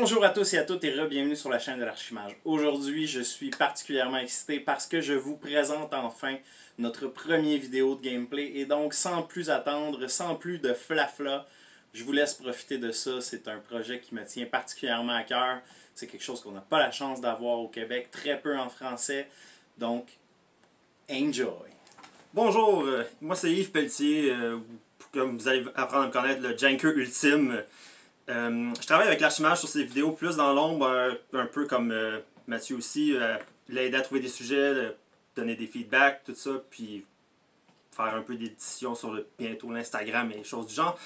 Bonjour à tous et à toutes et bienvenue sur la chaîne de l'Archimage. Aujourd'hui, je suis particulièrement excité parce que je vous présente enfin notre premier vidéo de gameplay. Et donc, sans plus attendre, sans plus de flafla, je vous laisse profiter de ça. C'est un projet qui me tient particulièrement à cœur. C'est quelque chose qu'on n'a pas la chance d'avoir au Québec, très peu en français. Donc, enjoy! Bonjour, moi c'est Yves Pelletier, comme vous allez apprendre à me connaître, le Janker ultime. Je travaille avec l'Archimage sur ces vidéos plus dans l'ombre, un peu comme Mathieu aussi, l'aider à trouver des sujets, donner des feedbacks, tout ça, puis faire un peu d'édition sur bientôt l'Instagram et des choses du genre.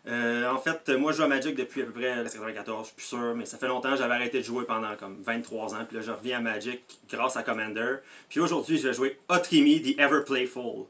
En fait, moi je joue à Magic depuis à peu près 94, je suis plus sûr, mais ça fait longtemps, j'avais arrêté de jouer pendant comme 23 ans, puis là je reviens à Magic grâce à Commander. Puis aujourd'hui je vais jouer Otrimi, The Ever Playful.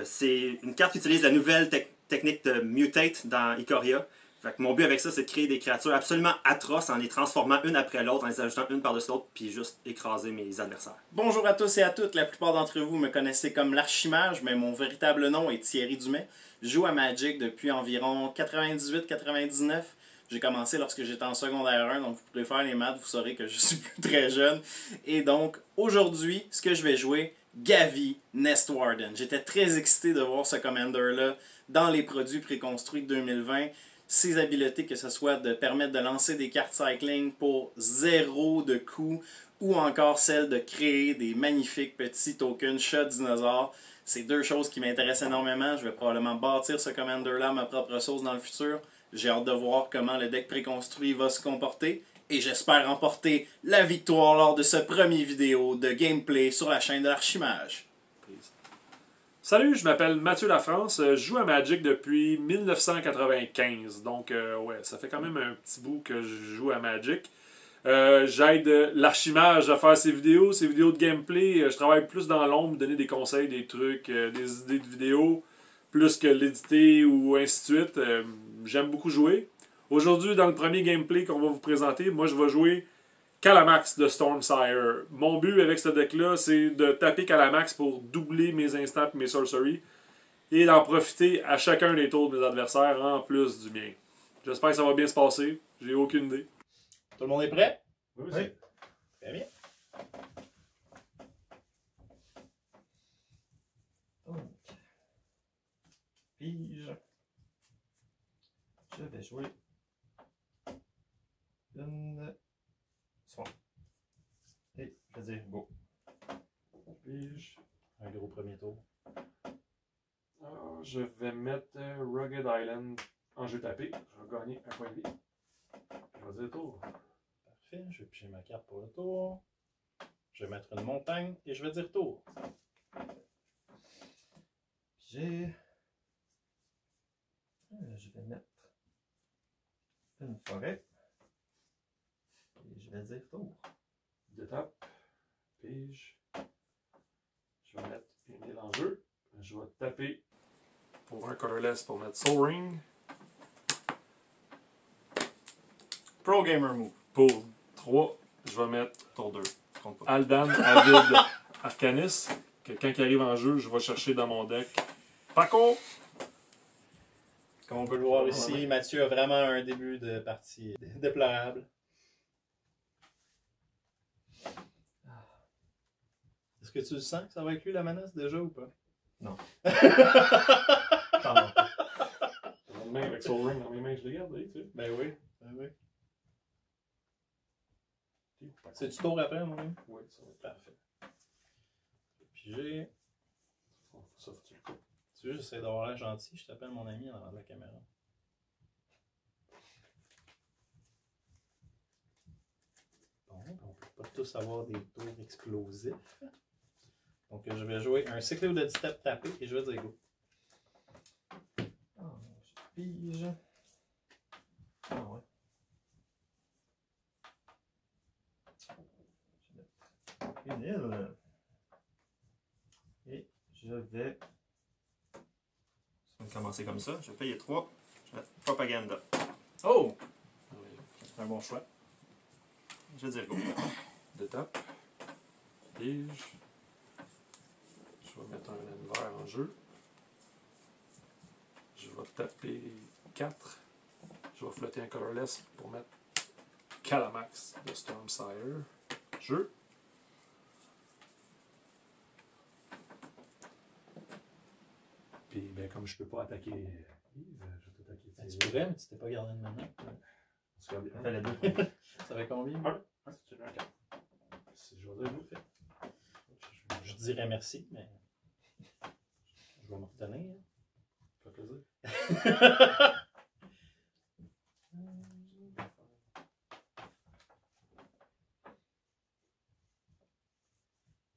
C'est une carte qui utilise la nouvelle technique de Mutate dans Ikoria. Fait que mon but avec ça, c'est de créer des créatures absolument atroces en les transformant une après l'autre, en les ajoutant une par-dessus l'autre, puis juste écraser mes adversaires. Bonjour à tous et à toutes, la plupart d'entre vous me connaissez comme l'Archimage, mais mon véritable nom est Thierry Dumais. Je joue à Magic depuis environ 98-99. J'ai commencé lorsque j'étais en secondaire 1, donc vous pourrez faire les maths, vous saurez que je suis plus très jeune. Et donc, aujourd'hui, ce que je vais jouer, Gavi Nestwarden. J'étais très excité de voir ce commander-là dans les produits préconstruits de 2020. Ses habiletés, que ce soit de permettre de lancer des cartes cycling pour 0 de coût, ou encore celle de créer des magnifiques petits tokens chat dinosaures. C'est deux choses qui m'intéressent énormément. Je vais probablement bâtir ce commander-là à ma propre sauce dans le futur. J'ai hâte de voir comment le deck préconstruit va se comporter. Et j'espère remporter la victoire lors de ce premier vidéo de gameplay sur la chaîne de l'Archimage. Salut, je m'appelle Mathieu Lafrance, je joue à Magic depuis 1995, donc ouais, ça fait quand même un petit bout que je joue à Magic. J'aide l'Archimage à faire ses vidéos de gameplay, je travaille plus dans l'ombre, donner des conseils, des trucs, des idées de vidéos, plus que l'éditer ou ainsi de suite. J'aime beaucoup jouer. Aujourd'hui, dans le premier gameplay qu'on va vous présenter, moi je vais jouer Kalamax de Stormsire. Mon but avec ce deck-là, c'est de taper Kalamax pour doubler mes instants et mes sorceries et d'en profiter à chacun des tours de mes adversaires en plus du mien. J'espère que ça va bien se passer. J'ai aucune idée. Tout le monde est prêt? Oui. Très bien. Donc, puis je vais jouer une swamp. Et je vais dire go. Puis Un gros premier tour. je vais mettre Rugged Island en jeu tapé. Je vais gagner un point de vie. Je vais dire tour. Parfait, je vais piger ma carte pour le tour. Je vais mettre une montagne et je vais dire tour. J'ai. Je vais mettre une forêt. Et je vais dire tour. Deux tapes. Pige. Je vais mettre une île en jeu. Je vais taper pour un colorless pour mettre Soul Ring. Pro Gamer Move. Pour 3, je vais mettre tour 2. Aldan, Avid, Arcanis. Que quand il arrive en jeu, je vais chercher dans mon deck. Paco! Comme on peut le voir ici, Mathieu a vraiment un début de partie déplorable. Est-ce que tu le sens que ça va être lui la menace déjà ou pas? Non. Dans mes mains, avec Soul Ring dans mes mains, je les garde, tu sais. Ben oui, ben oui. C'est-tu tour après, mon ami? Oui, ça va être Parfait. Puis j'ai... ça, faut que tu le coupes. Tu veux, j'essaie d'avoir l'air gentil, je t'appelle mon ami en avant de la caméra. Bon, on peut pas tous avoir des tours explosifs. Donc je vais jouer un cycle de step tapé et je vais dire go. Je pige. Ah ouais. Je vais mettre une île. Et je vais. Ça va commencer comme ça. Je vais payer 3. Je vais mettre Propaganda. Oh! C'est un bon choix. Je vais dire go. Deux tapes. Pige. Je vais mettre un naine vert en jeu. Je vais taper 4. Je vais flotter un colorless pour mettre Calamax de Stormsire. Jeu. Puis, ben, comme je peux pas attaquer Yves, je vais t'attaquer. Ben, tu pourrais, mais tu t'es pas gardé de mana. On se garde bien. Fallait deux. Ça fait combien? C'est un 4. Si je vais dire, je le fais. Je dirais merci, mais je vais me retenir. Ça fait plaisir.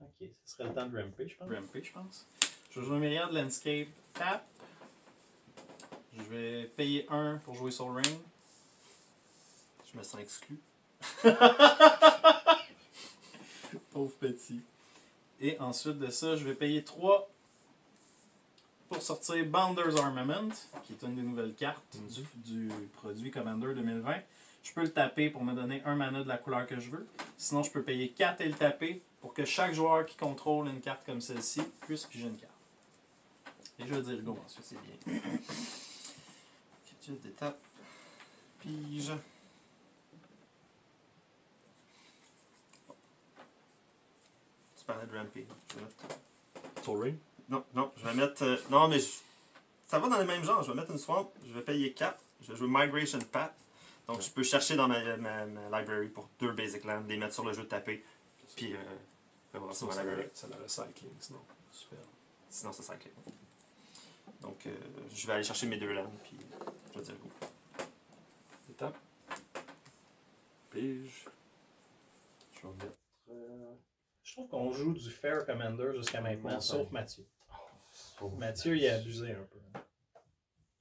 Ok, ce serait le temps de ramper, je pense. Ramper, je pense. Je vais jouer Myriad Landscape Tap. Je vais payer 1 pour jouer Soul Ring. Je me sens exclu. Pauvre petit. Et ensuite de ça, je vais payer 3 pour sortir Bounder's Armament, qui est une des nouvelles cartes du produit Commander 2020. Je peux le taper pour me donner un mana de la couleur que je veux. Sinon, je peux payer 4 et le taper pour que chaque joueur qui contrôle une carte comme celle-ci puisse piger une carte. Et je vais dire go ensuite, c'est bien. Étude d'étape. Pige. Tu parlais de ramper. Je vais mettre... Soul Ring. Non, non, je vais mettre... non, mais ça va dans les mêmes genres. Je vais mettre une swamp. Je vais payer 4. Je vais jouer Migration Path. Donc, je peux chercher dans ma library pour 2 basic lands, les mettre sur le jeu de taper. Puis, voilà, sur ma library. Ça l'aurait cycling, sinon. Super. Sinon, c'est cycling. Donc, je vais aller chercher mes 2 lands, puis je vais dire go. Étape. Pige. Je vais mettre. Je trouve qu'on joue du Fair Commander jusqu'à maintenant, sauf Mathieu. Oh, Mathieu, il a abusé un peu.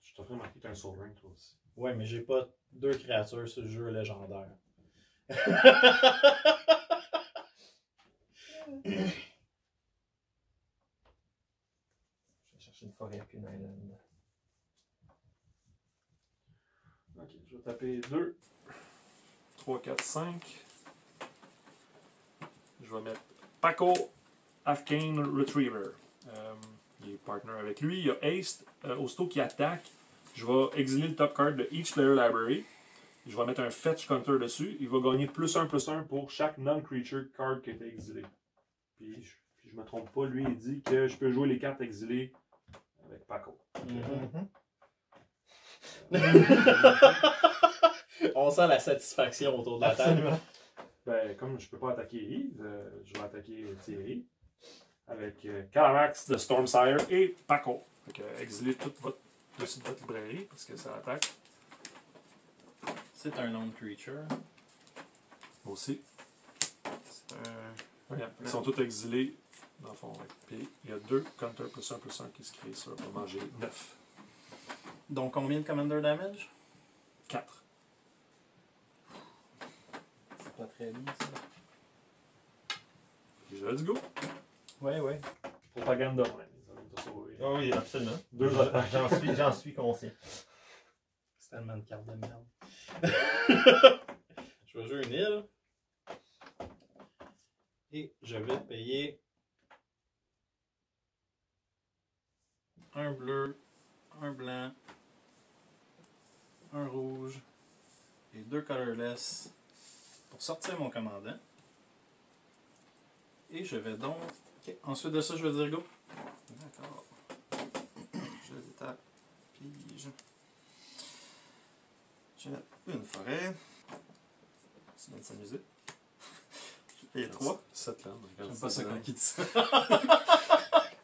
Je t'ai fait remarquer que t'as un Soul Ring, toi aussi. Ouais, mais j'ai pas 2 créatures sur le jeu légendaire. Je vais chercher une forêt puis une island. Ok, je vais taper 2, 3, 4, 5. Je vais mettre Paco Afghan Retriever. Il est partner avec lui. Il y a Haste. Aussitôt qui attaque, je vais exiler le top card de each player library. Je vais mettre un fetch counter dessus. Il va gagner +1/+1 pour chaque non-creature card qui a été exilé. Puis je me trompe pas, lui il dit que je peux jouer les cartes exilées avec Paco. On sent la satisfaction autour de la table. Ben, comme je peux pas attaquer Yves, je vais attaquer Thierry avec Calamax de Stormsire et Paco. Donc, exilez tout dessus de votre librairie parce que ça attaque. C'est un non-creature. Aussi. C'est un... Regarde, ils sont tous exilés dans le fond. Ouais. Puis il y a 2 counter +1/+1 qui se créent sur pour manger 9. Donc combien de Commander Damage? 4. C'est pas très bien ça. Puis let's go. Ouais. Propaganda, ouais. Ils ont tout sauvé. Oh oui, absolument. 2 attaques. J'en suis conscient. C'est tellement de cartes de merde. Je vais jouer une île. Et je vais payer un bleu, un blanc, un rouge et 2 colorless pour sortir mon commandant. Et je vais donc... Ok, ensuite de ça, je vais dire go. D'accord. Je l'étape. Pige. Je vais mettre une forêt. Ça vient de s'amuser. Je vais payer 3. 7 landes. J'aime pas ça quand il dit ça.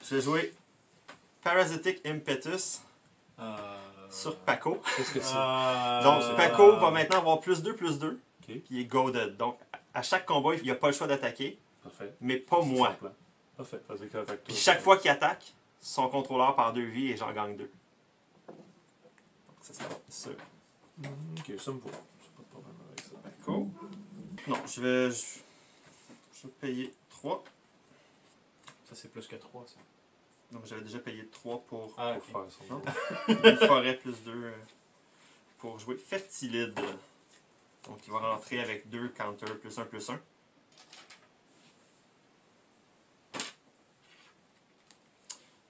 Je vais jouer Parasitic Impetus sur Paco. Qu'est-ce que c'est? Donc, Paco va maintenant avoir +2/+2. Ok. Puis il est goaded. Donc, à chaque combat, il n'a pas le choix d'attaquer, Parfait. mais pas C'est moi. son plan. Parfait. Vas-y, attaque Puis chaque fois qu'il attaque, son contrôleur perd 2 vies et j'en gagne 2. Donc, ça sera ça. Ok, ça me va. C'est pas de problème avec ça. Paco. Non, je vais payer 3. Ça, c'est plus que 3, ça. Donc, j'avais déjà payé 3 pour Ah, Pour ok. faire son Non. Une forêt +2 pour jouer Fertilide. Donc, il va rentrer avec 2 counter +1/+1.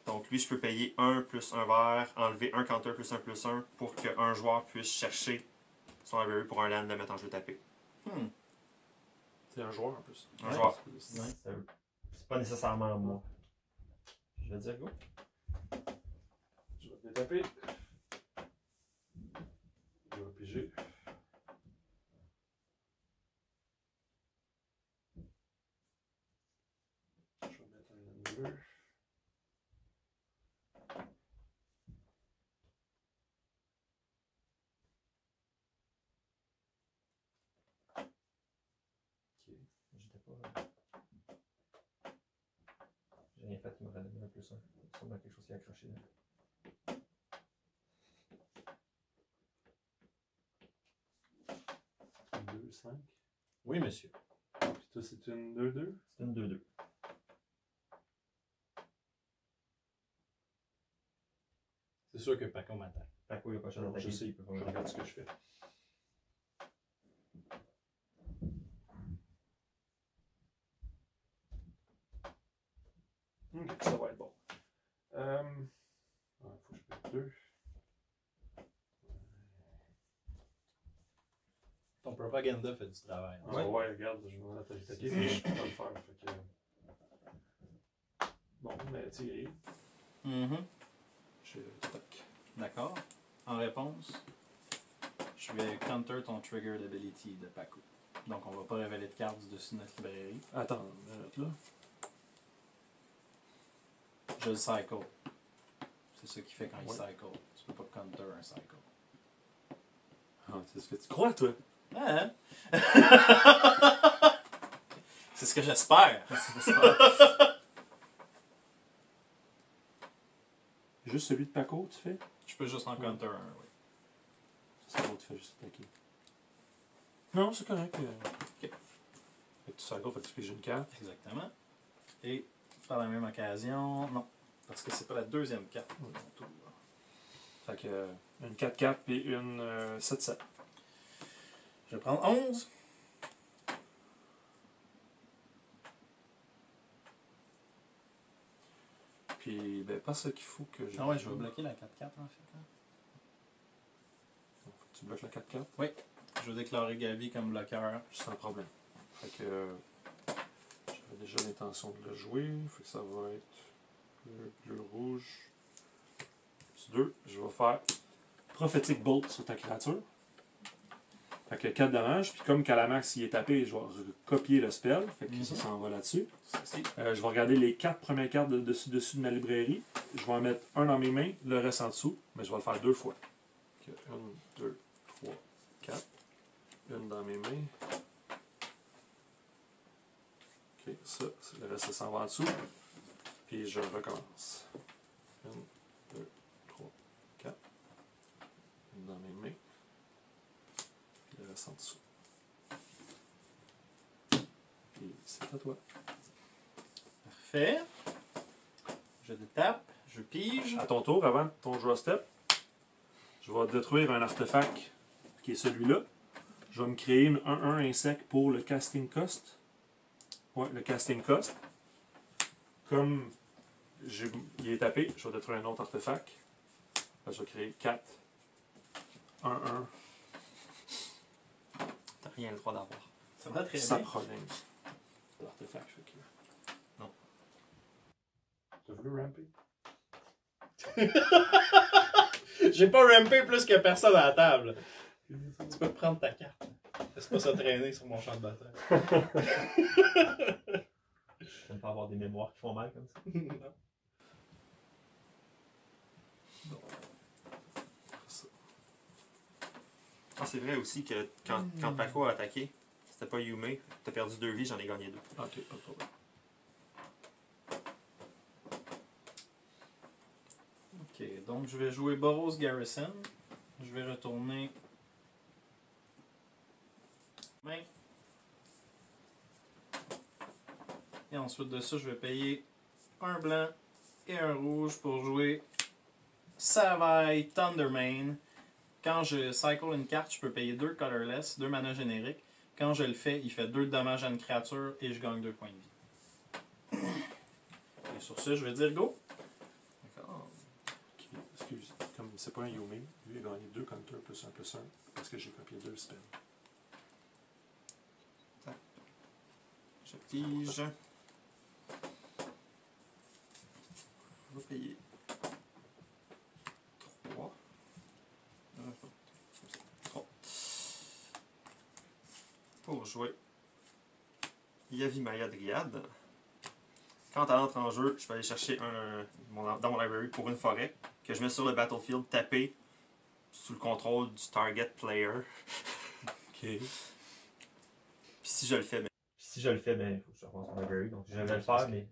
Donc, lui, je peux payer 1 plus 1 vert, enlever un counter +1/+1 pour qu'un joueur puisse chercher son library pour un land de mettre en jeu tapé. C'est un joueur en plus. Un joueur. Ouais. C'est pas nécessairement moi. Je vais dire go. Je vais te les taper. Je vais piger. Je vais mettre un bleu. J'étais pas. J'ai rien fait, il m'aurait donné un plus un. Sûrement quelque chose qui a accroché là. Une 2, 5. Oui, monsieur. Puis toi, c'est une 2-2. C'est une 2-2. C'est sûr que Paco m'attaque. Paco, il n'y a pas de chance d'attaquer. Je sais, il peut pas je me regarde ce que je fais. Ok, ça va être bon. Faut que je mette 2. Ton propaganda fait du travail. Hein? Ouais, regarde, je vais attaquer, mais je peux pas le faire. Fait que... Bon, mais tiré. Je tac. D'accord. En réponse, je vais counter ton trigger d'ability de Paco. Donc, on va pas révéler de cartes du dessus de notre librairie. Attends, une minute là. Je le cycle. C'est ça qu'il fait quand il Ouais. cycle. Tu peux pas counter un cycle. Ah, c'est ce que tu crois, toi? Ah, hein? C'est ce que j'espère. Juste celui de Paco, tu fais? Je peux juste en counter un, oui. Ça va, tu fais juste attaquer. Non, c'est correct. Ok. Fait que tu cycles, fait que tu piges une carte. Exactement. Et par la même occasion, non. Parce que c'est pas la deuxième carte de mon tour. Fait que une 4-4 et une 7-7. Je vais prendre 11. Puis, ben, pas ça qu'il faut que je. Ah ouais, je vais bloquer la 4-4 en fait. Hein. Donc, faut que tu bloques la 4-4. Je vais déclarer Gavi comme bloqueur. Sans problème. Fait que j'avais déjà l'intention de le jouer. Fait que ça va être bleu, rouge. Plus 2. Je vais faire Prophetic Bolt sur ta créature. Fait que 4 dommages. Puis comme Calamax il est tapé, je vais copier le spell. Fait que ça s'en va là-dessus. Je vais regarder les 4 premières cartes dessus de ma librairie. Je vais en mettre un dans mes mains, le reste en dessous. Mais je vais le faire 2 fois. 1, 2, 3, 4. Une dans mes mains. Ok, ça, le reste ça s'en va en dessous. Puis je recommence. 1, 2, 3, 4. Une dans mes mains. Puis le reste en dessous. Puis c'est à toi. Parfait. Je détape. Je pige. À ton tour, avant ton draw step, je vais détruire un artefact qui est celui-là. Je vais me créer une 1-1 insect pour le casting cost. Ouais, le casting cost. Comme il est tapé, je vais détruire un autre artefact. Là, je vais créer 4. 1-1. T'as rien le droit d'avoir. Ça va très Ça bien. problème. L'artefact, fait que... Non. T'as voulu ramper? J'ai pas rampé plus que personne à la table. Tu peux prendre ta carte. Laisse pas ça traîner sur mon champ de bataille. J'aime pas avoir des mémoires qui font mal comme ça. Non. Ah, c'est vrai aussi que quand Paco a attaqué, c'était pas Yume. T'as perdu 2 vies, j'en ai gagné 2. Ok, pas de problème. Ok, donc je vais jouer Boros Garrison. Je vais retourner. Main. Et ensuite de ça, je vais payer un blanc et un rouge pour jouer Savai Thundermane. Quand je cycle une carte, je peux payer 2 colorless, 2 mana génériques. Quand je le fais, il fait 2 de dommages à une créature et je gagne 2 points de vie. Et sur ce, je vais dire go. D'accord. Ok, excuse, comme c'est pas un Yume, lui il a gagné 2 counters +1/+1 parce que j'ai copié 2 spells. Je pige. Je vais payer 3. Pour jouer Yavi Maya Dryad. Quand elle entre en jeu, je peux aller chercher dans mon library pour une forêt que je mets sur le battlefield, taper sous le contrôle du target player. Ok. Puis si je le fais, ben, il faut que je repense mon library. Donc je vais le faire, mais.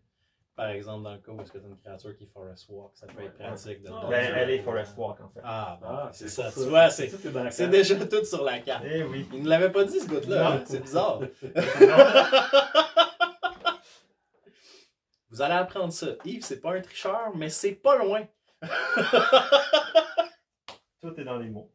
Par exemple, dans le cas où est-ce que tu as une créature qui Forest Walk, ça peut être pratique de le Ben, elle est Forest Walk en fait. Ah, bon, Ah, c'est c'est ça. pour Tu ça. vois, C'est ça, t'es dans la c'est carte. déjà tout sur la carte. Eh oui. Il ne l'avait pas dit, ce bout-là. Non. Hein? C'est bizarre. Vous allez apprendre ça. Yves, c'est pas un tricheur, mais c'est pas loin. Tout est dans les mots.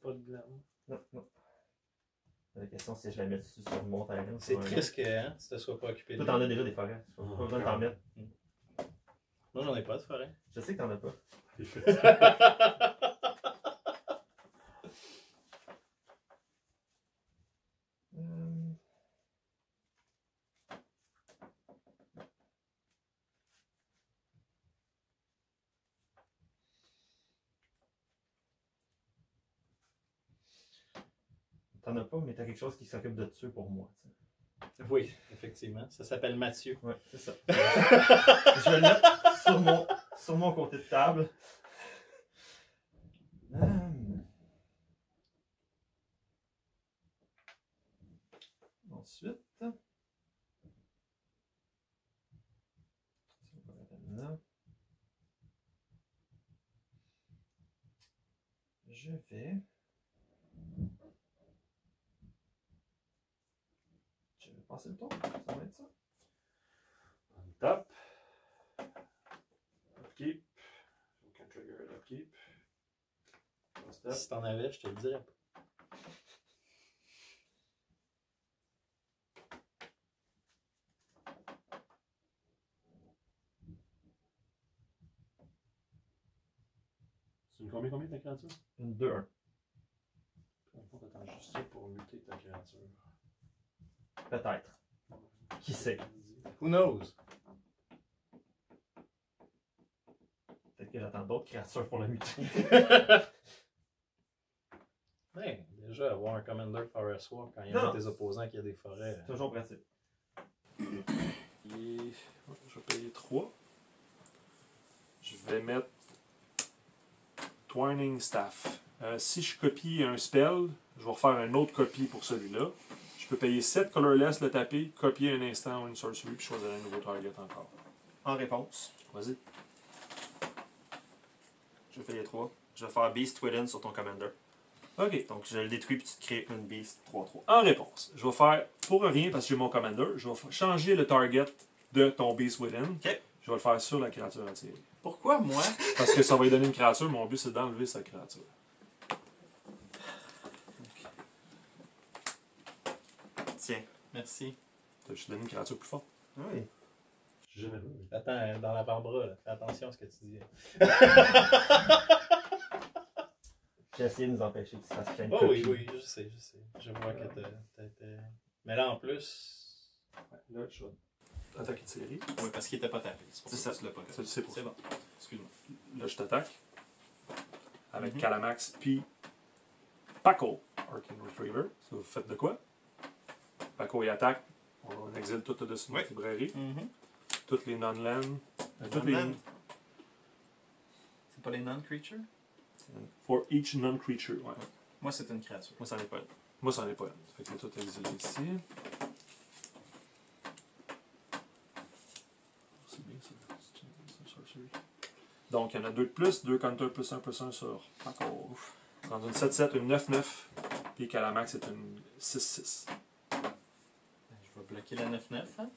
Pas de blanc. Non, non. La question, c'est si je la mets sur mon terrain. C'est triste que hein, tu te sois pas occupé de Toi, t'en as déjà des forêts. Pas besoin de t'en mettre. Moi, j'en ai pas de forêt. Je sais que t'en as pas. T'en as pas, mais t'as quelque chose qui s'occupe de tuer pour moi. T'sais. Oui, effectivement. Ça s'appelle Mathieu. Ouais, c'est ça. Je vais le mettre sur mon côté de table. Ensuite, là, je vais passer le tour. Ça va être ça. On tape. Upkeep. Aucun trigger upkeep. Si t'en avais, je te le dirais pas. C'est une combien ta créature? Une 2-1. T'attends juste ça pour muter ta créature. Peut-être. Qui sait? Who knows? Peut-être que j'attends d'autres créatures pour le muter. Ouais, déjà, avoir un Commander Forest Walk quand il y a Non. un de tes opposants qui a des forêts. Toujours pratique. Et je vais payer 3. Je vais mettre Twining Staff. Si je copie un spell, je vais refaire une autre copie pour celui-là. Je peux payer 7 colorless, le taper, copier un instant ou une sorcery, puis choisir un nouveau target encore. En réponse, Vas-y. je vais payer 3. Je vais faire Beast Within sur ton commander. Ok. Donc je le détruis puis tu te crées une Beast 3-3. En réponse, je vais faire, pour rien parce que j'ai mon commander, je vais changer le target de ton Beast Within. Ok. Je vais le faire sur la créature attirée. Pourquoi moi? Parce que ça va lui donner une créature, mon but c'est d'enlever sa créature. Tiens. Merci. Je te donne une créature plus forte. Oui. Généreux. Attends, dans l'avant-bras, là. Fais attention à ce que tu dis. J'ai essayé de nous empêcher qu'il se fasse plein de Oh oui, copies. oui, je sais. Je vois que t'as. Mais là, en plus. Ouais, là, je vais attaquer Thierry. Oui, parce qu'il était pas tapé. C'est ça. que tu l'as pas tapé. C'est pour C'est ça. bon. Excuse-moi. Là, je t'attaque. Avec Mhm. Calamax, puis Paco, Arcane Retriever. Ça, vous faites de quoi? Paco, il attaque. On exile tout au-dessus de notre librairie. Toutes les non-land. Toutes les... Non-land. C'est pas les non-creatures? For each non-creature. Ouais. Moi, c'est une créature. Moi, ça n'est pas une. Moi, ça n'en est pas une. Fait que tout exilé ici. C'est bien ça. C'est une sorcery. Donc, il y en a 2 de plus, 2 counter +1/+1 sur Paco. Dans une 7-7, une 9-9. Puis Calamax est une 6-6. Je vais bloquer la 9-9. Hein?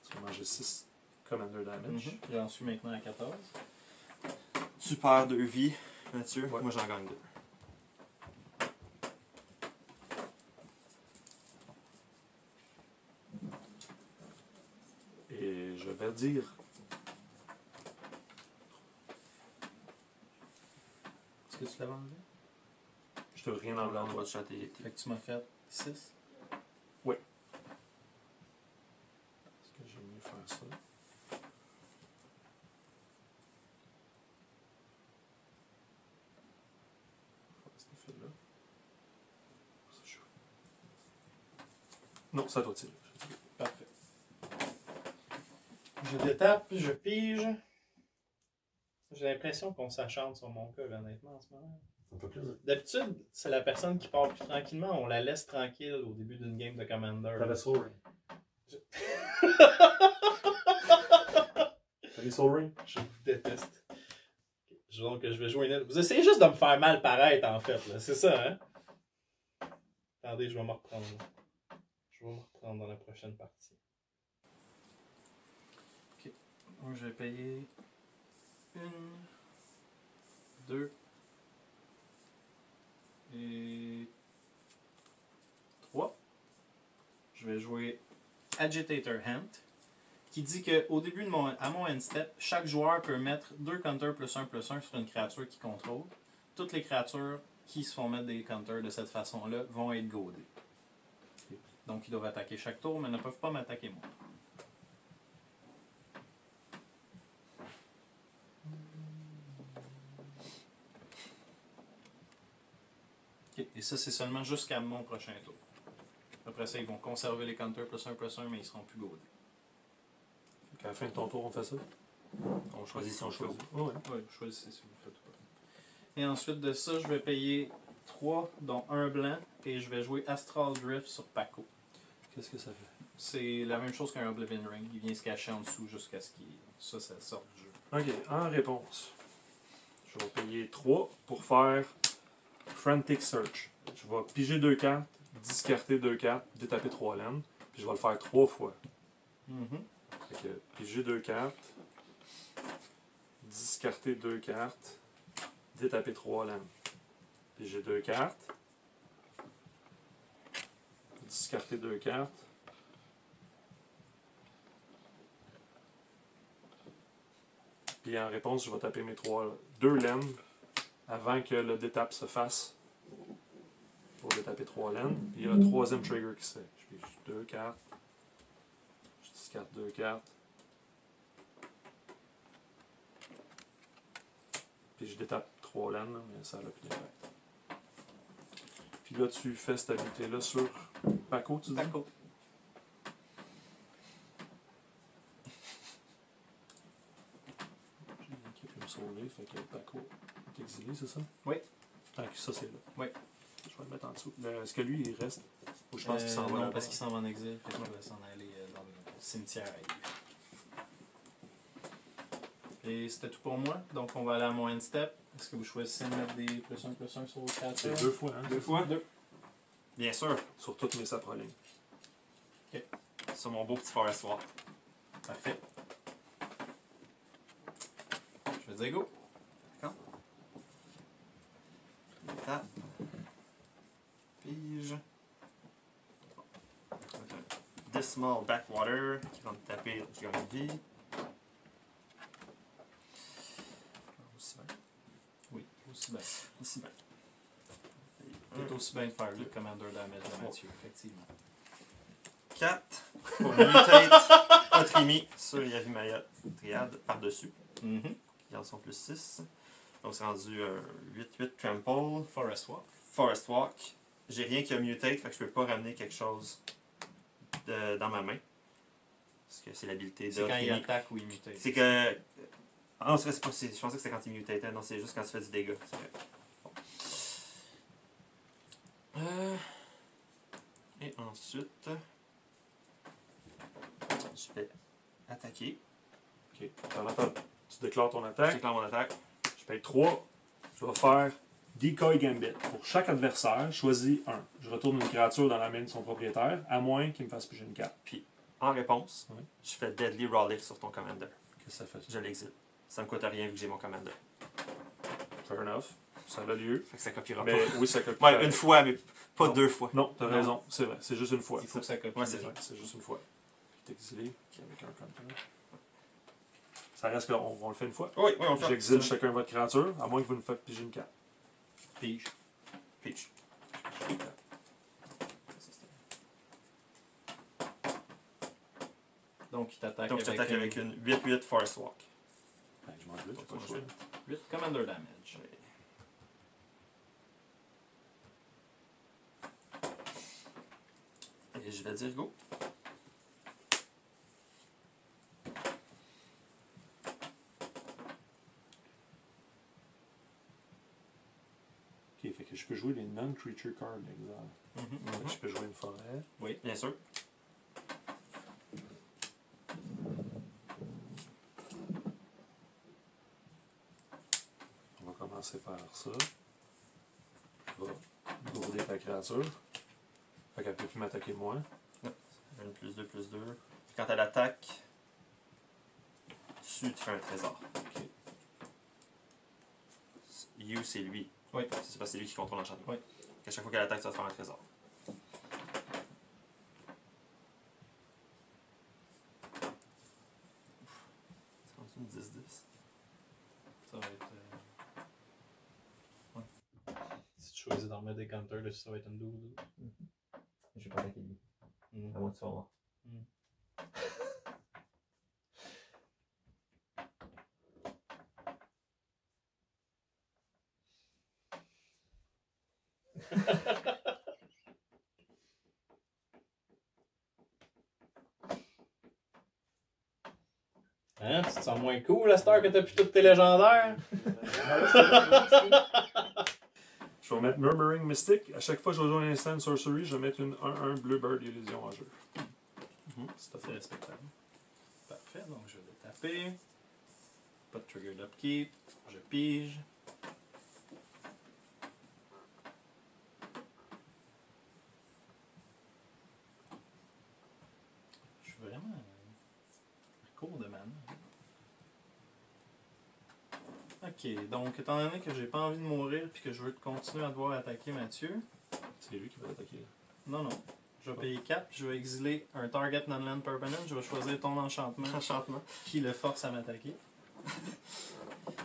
Tu vas manger 6 commander damage. J'en suis maintenant à 14. Tu perds 2 vies, Mathieu. Ouais. Moi, j'en gagne 2. Et je vais dire. Est-ce que tu l'avais enlevé? Je te rien enlevé à On va toi. te chanter. Fait que tu m'as fait 6. Est-ce que j'ai mieux faire ça? Cet effet-là. Ça, non, ça doit tirer. Parfait. Je détape, je pige. J'ai l'impression qu'on s'acharne sur mon cas, honnêtement, en ce moment. Un peu plus. D'habitude, c'est la personne qui part plus tranquillement. On la laisse tranquille au début d'une game de Commander. T'avais Soul Ring. T'avais Soul Ring? Je vous déteste. Donc, je vais jouer une... Vous essayez juste de me faire mal paraître, en fait. Là. C'est ça, hein? Attendez, je vais me reprendre. Je vais me reprendre dans la prochaine partie. Ok. Donc, je vais payer... 1, 2 et 3. Je vais jouer Agitator Hunt, qui dit qu'au début de mon end step, chaque joueur peut mettre 2 counters +1/+1 sur une créature qu'il contrôle. Toutes les créatures qui se font mettre des counters de cette façon-là vont être goadées. Donc ils doivent attaquer chaque tour, mais ne peuvent pas m'attaquer moi. Okay. Et ça, c'est seulement jusqu'à mon prochain tour. Après ça, ils vont conserver les counters +1/+1, mais ils seront plus goadés. À la fin de ton tour, on fait ça? On choisit si on choisit. Oh, ouais. Oui, choisissez si vous faites quoi. Et ensuite de ça, je vais payer 3, dont un blanc, et je vais jouer Astral Drift sur Paco. Qu'est-ce que ça fait? C'est la même chose qu'un Oblivion Ring. Il vient se cacher en dessous jusqu'à ce qu'il ça sorte du jeu. Ok, en réponse, je vais payer 3 pour faire Frantic Search. Je vais piger 2 cartes, discarter 2 cartes, détaper 3 laines, puis je vais le faire 3 fois. Fait que piger 2 cartes, discarter 2 cartes, détaper 3 laines. Piger 2 cartes, discarter 2 cartes, puis en réponse, je vais taper mes 2 laines avant que le détape se fasse pour détaper 3 laines. Puis il y a le 3e trigger qui se fait. Je pige 2 cartes, je discarte 2 cartes, puis je détape 3 laines, mais ça n'a plus d'impact. Puis là, tu fais cette habilité-là sur Paco, tu dis? Paco. J'ai une équipe qui me sauver, fait que Paco est exilé, c'est ça? Oui. Ah, ça c'est là. Oui. Je vais le mettre en dessous. Est-ce que lui, il reste? Ou je pense qu'il s'en va Non, là-bas? parce qu'il s'en va en exil. Fait qu'il va s'en aller dans le cimetière. Et c'était tout pour moi. Donc on va aller à mon end step. Est-ce que vous choisissez de mettre des +1/+1 sur vos créatures? C'est 2 fois, hein? 2 fois? 2. Bien sûr. Sur toutes mes saprolines. Sur mon beau petit Forest Walk. Parfait. Je vais dire go. D'accord. Tape. Pige. Dismal Backwater qui va me taper, je gagne une vie. Aussi bien. Oui, aussi bien. Aussi bien. C'est aussi bien de faire le commander damage de Mathieu, effectivement. 4 pour mutate Otrimi sur Yavimaya Triade par-dessus. Mm-hmm. Qui garde son +6. Donc c'est rendu 8-8 Trample. Forest Walk. Forest Walk. J'ai rien qui a mutate, fait que je peux pas ramener quelque chose dans ma main. Parce que c'est l'habilité de. C'est quand il Otrimi. attaque ou il mutate. C'est que. Ah non, c'est pas. Je pensais que c'était quand il mutate. Non, c'est juste quand tu fais du dégât. C'est vrai. Bon. Et ensuite. Je vais attaquer. Ok. Tu déclares ton Je attaque. déclare mon attaque. Je paye 3. Je vais faire Decoy Gambit. Pour chaque adversaire, choisis un. Je retourne une créature dans la main de son propriétaire, à moins qu'il me fasse piger une carte. Puis, en réponse, Oui. je fais Deadly Rollick sur ton commander. Qu'est-ce que ça fait? Je l'exile. Ça me coûte rien vu que j'ai mon commander. Fair enough. Ça a lieu. Fait que ça copiera Mais pas. oui, ça copie. Ouais, une fois, mais pas Non. 2 fois. Non, t'as Non. raison. C'est vrai. C'est juste une fois. Il faut que ça copie. Ouais, c'est Ouais, c'est juste une fois. Puis t'es exilé avec un counter. Ça reste qu'on le fait une fois. Oui, oui, on le fait. J'exile chacun votre créature, à moins que vous nous fassiez piger une carte. Pige. Peach. Donc, il t'attaque Donc, je t'attaque avec une 8-8 Force Walk. Ben, je m'en doute, Donc, pas le je choix. 8 Commander Damage. Et je vais dire go. Ok, fait que je peux jouer les non-creature cards d'exil. Fait que je peux jouer une forêt. Oui, bien sûr. On va commencer par ça. Je vais gourder ta créature. Fait qu'elle peut plus m'attaquer moi. Un +2/+2. Quand elle attaque, tu te fais un trésor. Ok. You, c'est lui. Oui. C'est parce que c'est lui qui contrôle l'enchantement. Oui. À chaque fois qu'elle attaque, tu vas te faire un trésor. C'est rendu une 10-10. Ça va être. Si tu choisis d'en mettre des counters dessus, ça va être une 12. Je vais pas attaquer lui. À moins que tu sois mort. Hein? Tu te sens moins cool à cette heure que t'as plus tous tes légendaires? Je vais mettre Murmuring Mystic. À chaque fois que je vais jouer un instant sorcery, je vais mettre une 1-1 Bluebird Illusion en jeu. C'est tout à fait respectable. Parfait, donc je vais le taper. Pas de trigger d'upkeep. Je pige. Je suis vraiment à court de mana. Ok, donc étant donné que j'ai pas envie de mourir et que je veux continuer à devoir attaquer Mathieu, C'est lui qui va attaquer. non. Je vais payer 4 puis je vais exiler un target non-land permanent. Je vais choisir ton enchantement Enchantement. qui le force à m'attaquer.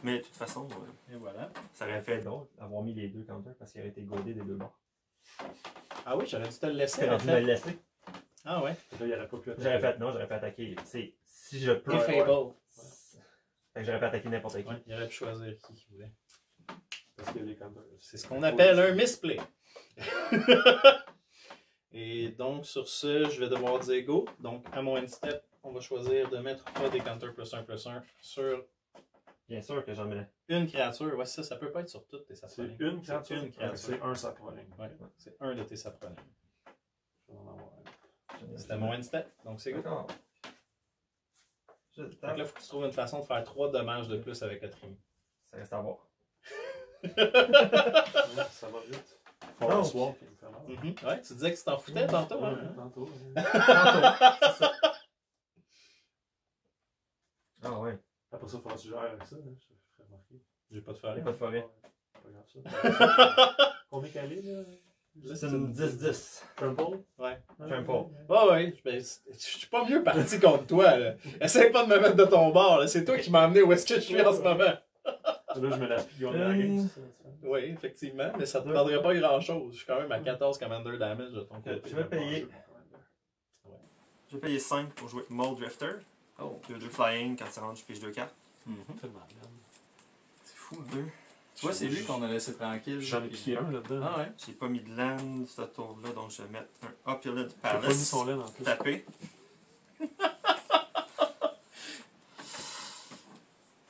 Mais de toute façon, Et voilà. ça aurait fait drôle d'avoir mis les deux counters parce qu'il aurait été godé des deux bords. Ah oui, j'aurais dû te le laisser J'aurais en dû me fait. le laisser. Ah ouais. Là, il n'aurait pas pu attaquer. J'aurais pu attaquer. Tu sais, si je peux. Fable. Fait que j'aurais pu attaquer n'importe qui. Ouais, il aurait pu choisir qui il voulait. Parce qu'il y a des counters. C'est ce qu'on appelle un misplay. Et donc, sur ce, je vais devoir dire go. Donc, à mon end step, on va choisir de mettre pas des counters +1/+1 sur Bien sûr que j'en mets. une créature. Ouais, ça peut pas être sur toutes tes C'est saprolines. une créature. C'est une créature. C'est un saprolling. Ouais, c'est un de tes saprolines. Je vais en avoir un. C'était mon end step, donc c'est go. D'accord. Donc là, il faut que tu trouves une façon de faire 3 dommages de plus avec le trim. Ça reste à voir. Ouais, ça va vite. Non. Force Walk, il me fait mal. Ouais, tu disais que tu t'en foutais tantôt. Ouais, Hein? tantôt. Ah ouais. Après ça, il faudra que tu gères avec ça. Hein. Je te ferai remarquer. J'ai pas de Il n'y farine. a pas de forêt. C'est pas grave ça. Combien qu'elle est, là? C'est une 10-10. Trample? Ouais. Trample. Ouais, je suis pas mieux parti contre toi, là. Essaye pas de me mettre de ton bord, là. C'est toi qui m'as amené où est-ce que je suis en ce moment. Là, je me la plie, on est à la game. c'est ça, c'est ça. Oui, effectivement, mais ça te demanderait pas grand-chose. Je suis quand même à 14 commander damage de ton côté. Je vais payer. Je vais payer 5 pour jouer Mold Drifter. Oh. 2 flying, quand tu rentres, je pige 2 cartes. Tellement bien. C'est fou, 2. Tu vois, c'est lui qu'on a laissé tranquille. J'en ai piqué un là-dedans. Ah ouais? J'ai pas mis de land ce tour-là, donc je vais mettre un Opulent T'as pas mis Palace. son laine en plus. Tapé.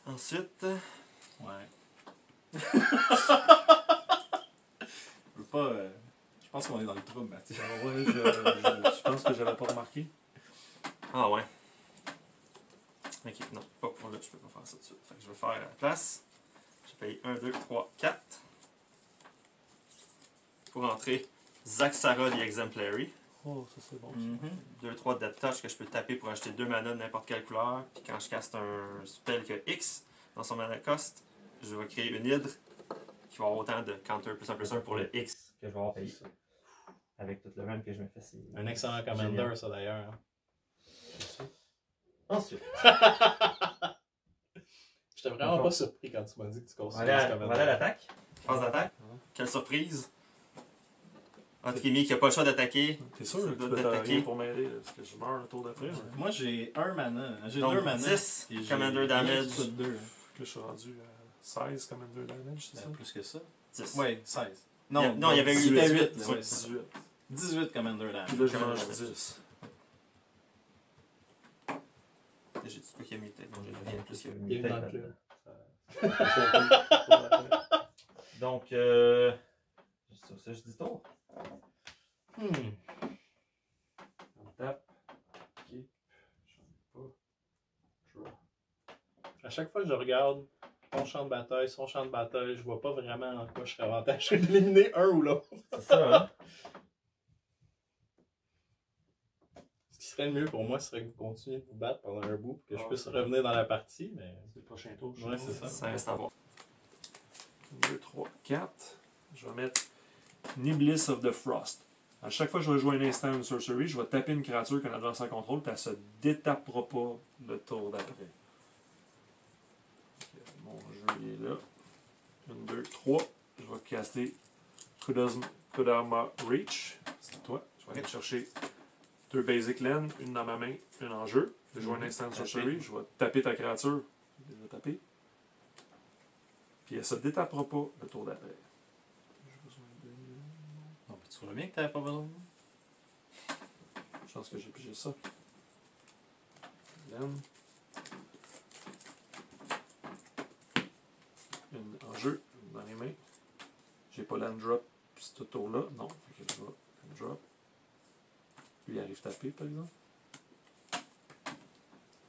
Ensuite, Ouais. Je veux pas. Je pense qu'on est dans le trouble, Mathieu. Ah ouais, je pense que j'avais pas remarqué. ah ouais. Ok, non, pas pour là, je peux pas faire ça tout de suite. Fait que je vais faire à la place. Je vais payer 1, 2, 3, 4. Pour entrer Zaxara the Exemplary. Oh, ça c'est bon. 2, 3 Death Touch que je peux taper pour acheter 2 mana de n'importe quelle couleur. Puis quand je caste un spell que X dans son mana cost, je vais créer une hydre qui va avoir autant de counter +1/+1 pour le X que je vais avoir payé. Avec tout le run que je me fais, c'est Un excellent commander, génial. ça d'ailleurs. Hein. Ensuite, J'étais vraiment pas surpris quand tu m'as dit que tu construisais ce on va aller à commander. l'attaque. Phase d'attaque. Quelle surprise. Antrimi qui n'a pas le choix d'attaquer. T'es sûr que tu peux rien pour m'aider, parce que je meurs le tour d'après. Moi, j'ai 1 mana. J'ai Donc, 2 mana. 10 Commander damage. Deux. Je suis rendu à 16 Commander damage, c'est ça? Plus que ça. 10. Ouais, 16. Non, il y avait eu c'était 8. 8. Ouais, 18. 18 Commander damage. Puis là, je mange 10. J'ai tout qui a mis tête. Non, j'ai rien de plus qu'il y a Il mis est tête. dans le Donc, ça, je dis tour. On tape. Keep. J'en ai pas. Draw. À chaque fois que je regarde son champ de bataille, je vois pas vraiment en quoi je serais avantagé d'éliminer un ou l'autre. C'est ça, hein? Ce qui serait le mieux pour moi, ce serait que vous continuiez de vous battre pendant un bout, pour que je puisse revenir dans la partie, mais... C'est le prochain tour. Ouais, c'est ça. Ça reste à voir. 2, 3, 4. Je vais mettre Nibliss of the Frost. À chaque fois que je vais jouer un instant ou une sorcery, je vais taper une créature qu'un adversaire contrôle, puis elle se détapera pas le tour d'après. Mon jeu il est là. 1, 2, 3. Je vais caster Kodama Reach. C'est toi. Je vais aller chercher 2 Basic Land, une dans ma main, une en jeu. Je vais jouer un instant de sorcery, je vais taper ta créature. Je vais taper. Puis elle se détapera pas le tour d'après. Non, tu vois bien que t'avais pas besoin. Je pense que j'ai pigé ça. Land. Une en jeu, une dans les mains. J'ai pas land drop ce tour-là. Non, fait que je vais land drop. Lui il arrive taper par exemple.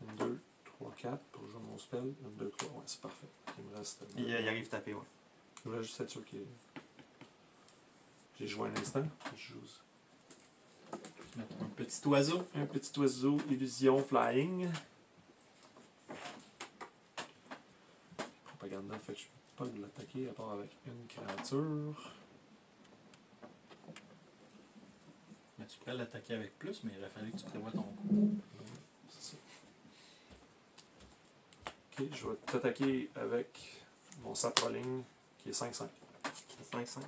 1, 2, 3, 4 pour jouer mon spell. 1, 2, 3. Ouais, c'est parfait. Il me reste. Il arrive taper, ouais. Je voulais juste être sûr qu'il. J'ai joué un instant. Je joue Un petit oiseau. un petit oiseau, illusion, flying. Propaganda, fait que je peux pas l'attaquer à part avec une créature. Mais tu pourrais l'attaquer avec plus, mais il aurait fallu que tu prévois ton coup. C'est ça. Ok, je vais t'attaquer avec mon saproling qui est 5-5. 5-5.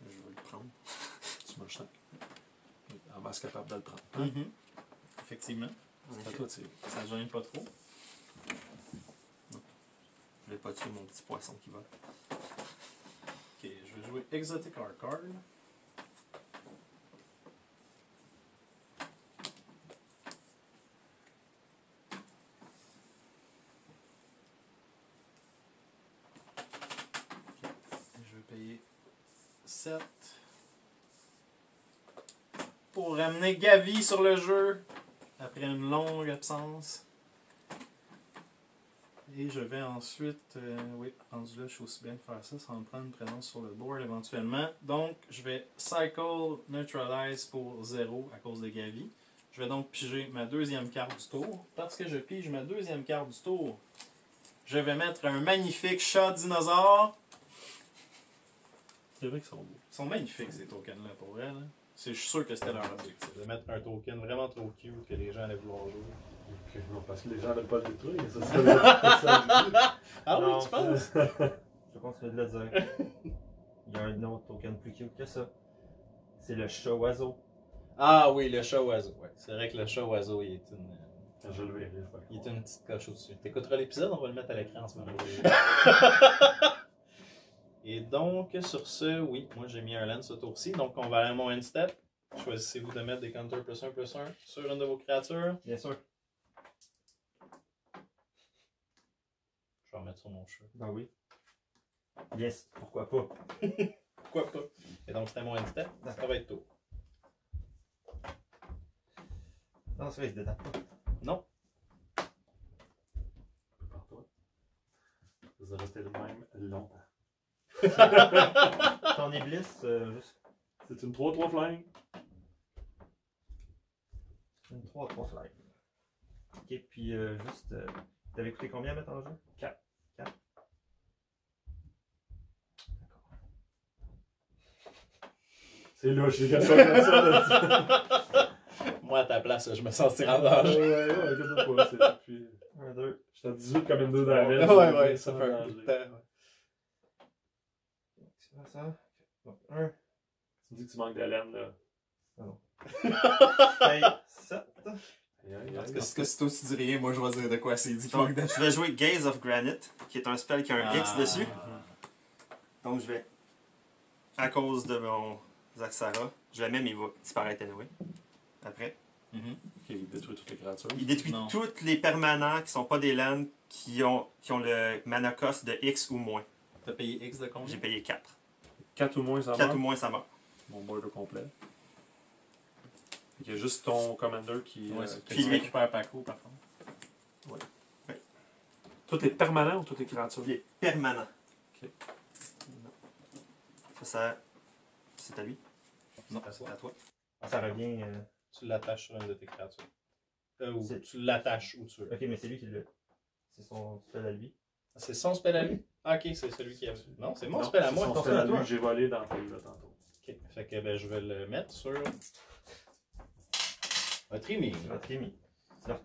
Je vais le prendre. Tu manges 5. En masse capable de le prendre. Effectivement. C'est à toi de tirer. Ça ne gêne pas trop. Je vais pas tuer mon petit poisson qui va. Ok, je vais jouer Exotic Art Card. Je vais payer 7 pour ramener Gavi sur le jeu après une longue absence. Et je vais ensuite, oui, rendu là, je suis aussi bien de faire ça sans me prendre une présence sur le board éventuellement. Donc, je vais Cycle Neutralize pour 0 à cause de Gavi. Je vais donc piger ma deuxième carte du tour. Parce que je pige ma deuxième carte du tour, je vais mettre un magnifique chat dinosaure. C'est vrai qu'ils sont beaux. Ils sont magnifiques ces tokens-là pour vrai. Là. Je suis sûr que c'était leur objectif, de mettre un token vraiment trop cute que les gens allaient vouloir jouer. Okay, non, parce que les gens veulent pas le détruire. Ça, Ah oui, Non, tu penses? Je continue de le dire. Il y a un autre token plus cute que ça. C'est le chat oiseau. Ah oui, le chat oiseau. Ouais. C'est vrai que le chat oiseau, il est une, je le verrai. il est une petite coche au-dessus. T'écouteras l'épisode, on va le mettre à l'écran en ce moment. Et donc, sur ce, oui, moi j'ai mis un land ce tour-ci. Donc, on va aller à mon end step. Choisissez-vous de mettre des counters +1/+1 sur une de vos créatures. Bien sûr. Je vais en mettre sur mon chat. Ben oui. Yes, pourquoi pas. Pourquoi pas? Et donc, c'était mon end step. Ça va être tout. Non, c'est vrai, il se détape pas. Non. Prépare-toi. Ça va rester le même longtemps. Ton Iblis, juste C'est une 3-3 flying. une 3-3 fly. Ok, puis juste. T'avais coûté combien à mettre en jeu? 4. 4. C'est là, je suis comme ça. Moi, à ta place, je me sentirais en danger. Ouais, c'est depuis. 1, 2. J'étais à 18 commander damage. Ouais, ça fait un bout de temps. Ouais. C'est pas ça. Donc, 1. Tu me dis que tu manques de laine, là. Paye 7. Est-ce que si toi tu dis rien, moi je vais dire de quoi c'est dit. Donc, je vais jouer Gaze of Granite, qui est un spell qui a un X dessus. Donc, je vais, à cause de mon Zaxara, je le mets, mais il va disparaître anyway. Après. Ok, il détruit toutes les créatures. Il détruit Non. tous les permanents qui sont pas des lands qui ont le mana cost de X ou moins. T'as payé X de combien? J'ai payé 4. 4 ou moins, ça 4 meurt. ou moins, ça meurt. Mon border complet. Il y a juste ton commander qui. Ouais, c'est que puis tu lui- récupères Paco par contre. Tout est permanent ou tout est créature? Il est permanent. Ok. Ça, c'est à lui. Non, C'est à toi. Ça revient. Tu l'attaches sur une de tes créatures. Ou C'est- tu l'attaches où tu veux. Ok, mais c'est lui qui l'a. C'est son spell à lui. C'est son spell à lui? Ah, ok, c'est celui qui a. Non, c'est mon Non, spell à c'est moi. son ton spell spell à à lui toi. que j'ai volé dans le là tantôt. Ok, fait que ben, je vais le mettre sur. Votre email. Notre Rémi. Tu l'as-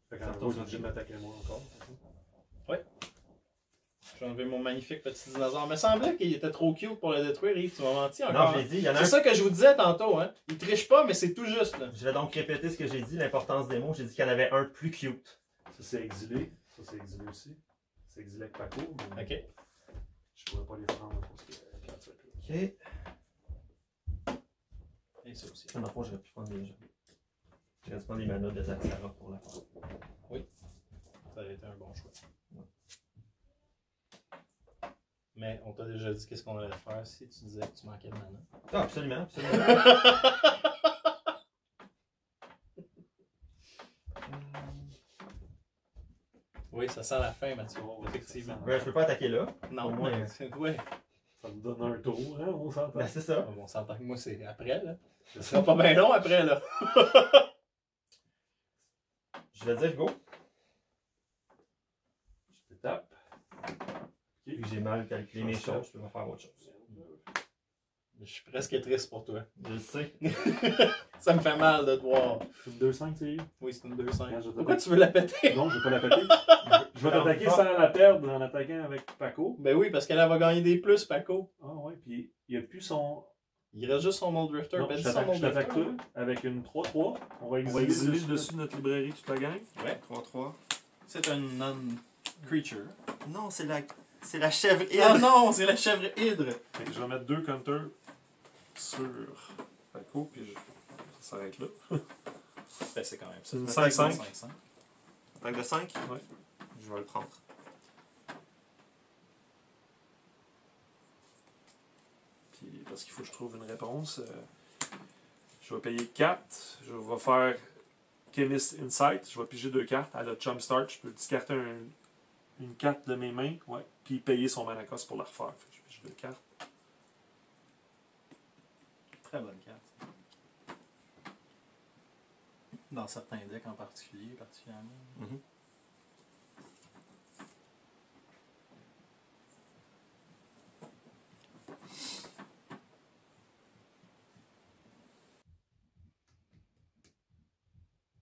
Fait qu'en gros, je vais m'attaquer moi encore. J'ai enlevé mon magnifique petit dinosaure. Il me semblait qu'il était trop cute pour le détruire, Yves. Tu m'as menti Non, encore. je l'ai dit, il y en a C'est un. ça que je vous disais tantôt, hein. Il triche pas, mais c'est tout juste, là. Je vais donc répéter ce que j'ai dit, l'importance des mots. J'ai dit qu'il y en avait un plus cute. Ça, c'est exilé. Ça, c'est exilé aussi. C'est exilé avec Paco. Mais Ok. je pourrais pas les prendre parce que la créature est là. Ok. Et ça aussi. Dans le fond, j'aurais pu prendre des. J'aurais dû prendre les manas de Zaxara pour la faire. Ça aurait été un bon choix. Mais on t'a déjà dit qu'est-ce qu'on allait faire si tu disais que tu manquais de mana. Ah, absolument, absolument. Oui, ça sent la fin, Mathieu. Effectivement. Ouais, je peux pas attaquer là. Non, Au moins. ouais. Ça me donne un tour, hein, on s'entend. Ben, c'est ça. Bon, on s'entend que moi, c'est après, là. Ce sera pas bien long après, là. Je vais dire go. Je te tape. Vu que j'ai mal calculé mes choses, je peux pas faire autre chose. Je suis presque triste pour toi. Je le sais. Ça me fait mal de te voir. C'est une 2-5, tu sais. Oui, c'est une 2-5. Quand je Pourquoi t'attaque- tu veux la péter? Non, je vais pas la péter. Je vais t'attaquer sans la perdre en attaquant avec Paco. Ben oui, parce qu'elle va gagner des plus, Paco. Ah ouais, puis il n'y a plus son. Il reste juste son Mold Drifter. Non, Ben, je dis son Mold t'attaque Drifter. toi avec une 3-3. On va On va exiler exiler dessus de notre librairie toute la gang. Ouais. 3-3. C'est un non-creature. Non, c'est la chèvre Ah hydre. non, c'est la chèvre hydre! Fait que je vais mettre 2 counters sur Paco, puis ça s'arrête là. Ben, c'est quand même ça. C'est une Attaque 5-5. de 5-5. Attaque de 5. Ouais. Je vais le prendre. Puis parce qu'il faut que je trouve une réponse. Je vais payer 4. Je vais faire Chemist Insight. Je vais piger 2 cartes. À la Chum Start, je peux discarter une carte de mes mains. Ouais. Puis payer son mana cost pour la refaire. Fait que je pige 2 cartes. Très bonne carte. Dans certains decks en particulier, particulièrement. Mhm.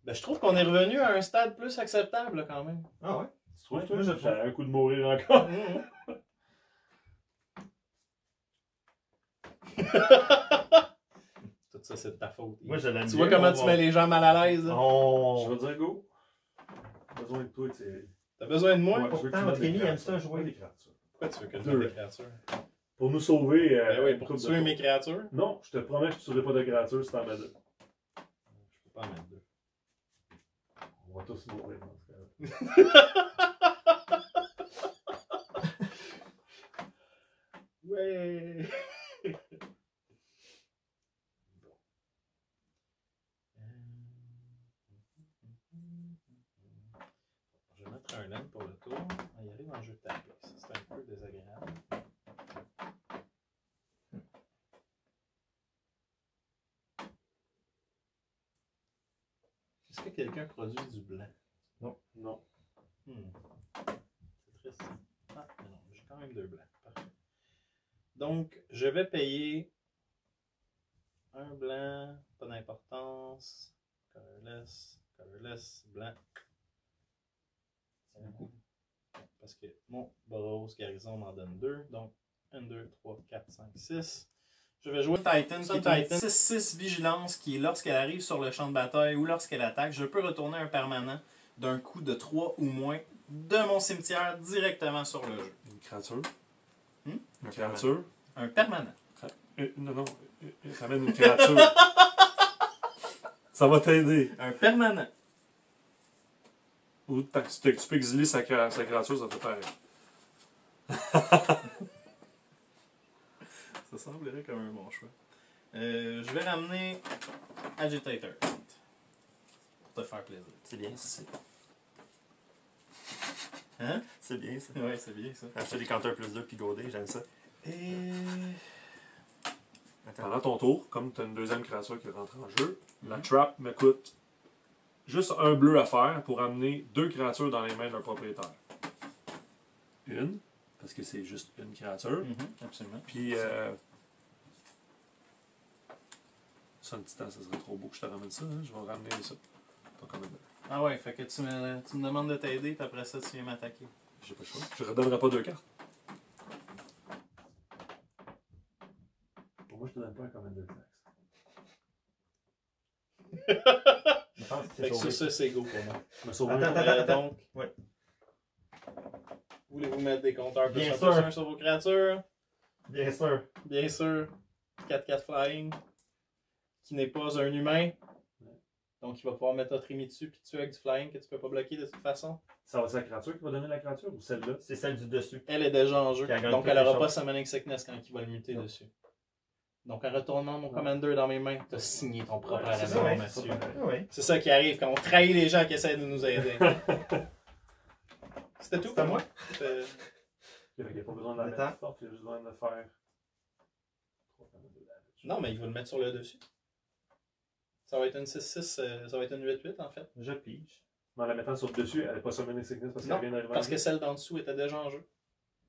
Ben, je trouve qu'on est revenu à un stade plus acceptable, là, quand même. Ah ouais? Tu trouves, Ouais, toi, moi, je j'ai un coup de mourir encore. Tout ça, c'est de ta faute. Moi, je l'aime Tu bien, vois comment mon- tu mets les gens mal à l'aise? là? Je Oh! vais dire go. J'ai besoin de toi, tu sais. T'as besoin de moi? Ouais, je veux que tu pourtant, mettes des Rémi aime créatures. ça jouer. Des créatures. Pourquoi tu veux que je Deux. mette des créatures? Pour nous sauver. Ben oui, une pour couple de tuer tours. mes créatures. Non, je te promets que je ne tuerai pas de créatures si t'en mets 2. Je peux pas en mettre deux. On va tous mourir dans ce cas-là. Ouais! Je vais mettre un land pour le tour. On va y aller dans le jeu de taper. Ça, c'est un peu désagréable. Est-ce que quelqu'un produit du blanc? Non. C'est triste. Ah, mais non, j'ai quand même deux blancs. Parfait. Donc, je vais payer un blanc, pas d'importance. Colorless, blanc. beaucoup. Parce que mon Boros Garrison m'en donne 2. Donc, 1, 2, 3, 4, 5, 6. Je vais jouer Titan, qui est une 6-6 vigilance qui, lorsqu'elle arrive sur le champ de bataille ou lorsqu'elle attaque, je peux retourner un permanent d'un coup de 3 ou moins de mon cimetière directement sur le jeu. Une créature. Hmm? Une créature. Un permanent. Non, ramène une créature. Ça va t'aider. Un permanent. Ou tu peux exiler sa créature, ça fait pareil. Ça semblerait comme un bon choix. Je vais ramener Agitator. Pour te faire plaisir. C'est bien, ça. Hein? C'est bien, ça. Ouais, c'est bien ça. Acheter des counters +2 puis goder, j'aime ça. Et... Pendant ton tour, comme tu as une deuxième créature qui rentre en jeu, la trap me coûte juste un bleu à faire pour amener 2 créatures dans les mains d'un propriétaire. Une, parce que c'est juste une créature. Absolument. Puis, ça, un petit temps, ça serait trop beau que je te ramène ça. Hein? Je vais ramener ça. Pas comme Ah ouais, fait que tu me demandes de t'aider, puis après ça, tu viens m'attaquer. J'ai pas le choix. Je redonnerai pas 2 cartes. Pour moi, je te donne pas un Commander Tax. Je pense que Fait que ça, c'est go pour moi. Je me sauve Attends. Donc, Ouais. voulez-vous mettre des compteurs Bien plus sûr. 1 sur vos créatures? Bien sûr. Bien sûr. 4-4 flying. Qui n'est pas un humain. Donc, il va pouvoir mettre notre Rémi dessus puis tuer avec du flying que tu peux pas bloquer de toute façon. Ça va être la créature qui va donner la créature ou celle-là? C'est celle du dessus. Elle est déjà en jeu. Qui a gagné Donc, elle quelque n'aura pas chose. Summoning Sickness quand il va le muter Non. dessus. Donc, en retournant mon Commander dans mes mains, tu as signé ton propre Ouais, c'est avenant, ça, ouais. Mathieu. Oui. C'est ça qui arrive quand on trahit les gens qui essaient de nous aider. C'était tout C'est à pour moi? C'était- Il n'y a pas besoin de la Attends. mettre forte, il y a juste besoin de le faire. Non, mais il va le mettre sur le dessus. Ça va être une 6-6, ça va être une 8-8 en fait. Je pige. Mais en la mettant sur le dessus, elle n'est pas Summoning Sickness parce qu'elle Non, vient d'arriver. parce que celle d'en dessous était déjà en jeu.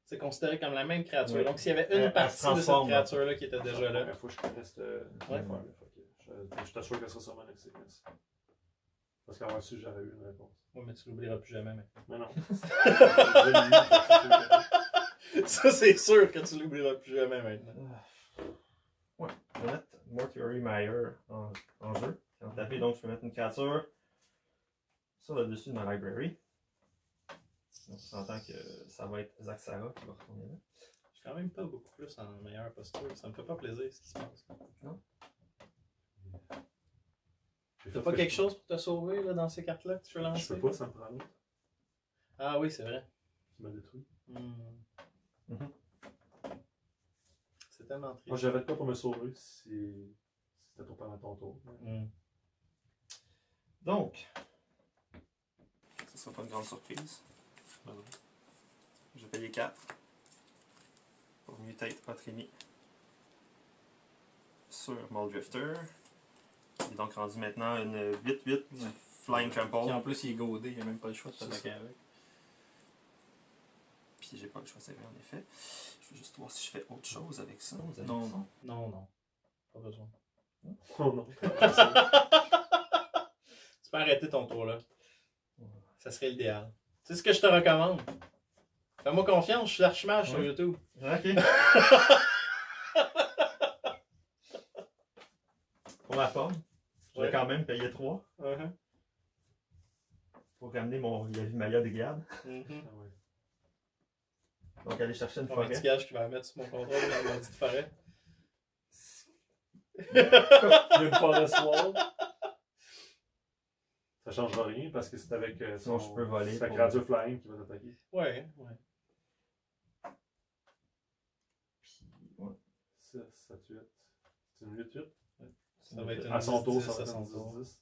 C'est considéré comme la même créature. Ouais. Donc s'il y avait Elle une partie se de cette transforme. créature-là qui était déjà là. Il faut que je connaisse Ouais. l'affaire. Je t'assure que ça sera Summoning Sickness. Parce qu'avoir su, j'aurais eu une réponse. Oui, mais tu l'oublieras plus jamais maintenant. Mais non. Ça, c'est sûr que tu l'oublieras plus jamais maintenant. Ouais. Je vais mettre Mortuary Mire en jeu. En taper, donc je peux mettre une créature sur le dessus de ma library. Donc, on s'entend que ça va être Zaxara qui va retourner là. Je suis quand même pas beaucoup plus en meilleure posture. Ça me fait pas plaisir ce qui se passe. Non? T'as pas quelque chose pour te sauver là, dans ces cartes-là que tu veux lancer? Je peux pas, ça me prend l'autre. Ah oui, c'est vrai. Tu m'as détruit. Mhm. C'est tellement triste. Moi, j'arrête pas pour me sauver si c'était trop pendant ton tour. Mm. Donc, ça sera pas une grande surprise. Je vais payer 4 pour mutate votre ennemi sur Muldrifter. Il est donc rendu maintenant une 8-8 Flying Puis Trample. en plus, il est godé, il n'y a même pas le choix de s'attaquer avec. Puis j'ai pas le choix, c'est vrai en effet. Je vais juste voir si je fais autre chose avec ça. Non, non. Non, non. Pas besoin. Oh non. Tu peux arrêter ton tour là. Ça serait l'idéal. C'est ce que je te recommande. Fais-moi confiance, je suis l'archimage sur Ouais. YouTube. Ok. Pour ma forme, je vais Ouais. quand même payer 3 Uh-huh. pour ramener mon Yavimaya des gardes. Mhm. Ah ouais. Donc aller chercher une Comme un forêt. petit gage qui va mettre sur mon contrôle dans la petite forêt. Il y a une forest wall. Ça changera rien parce que c'est avec Sinon, je peux voler c'est la pour- créature flying qui va t'attaquer. Ouais, ouais. 6, 7, 8. C'est une 8-8. Ça va être une À son tour, 10, ça va à être son un tour. 10-10.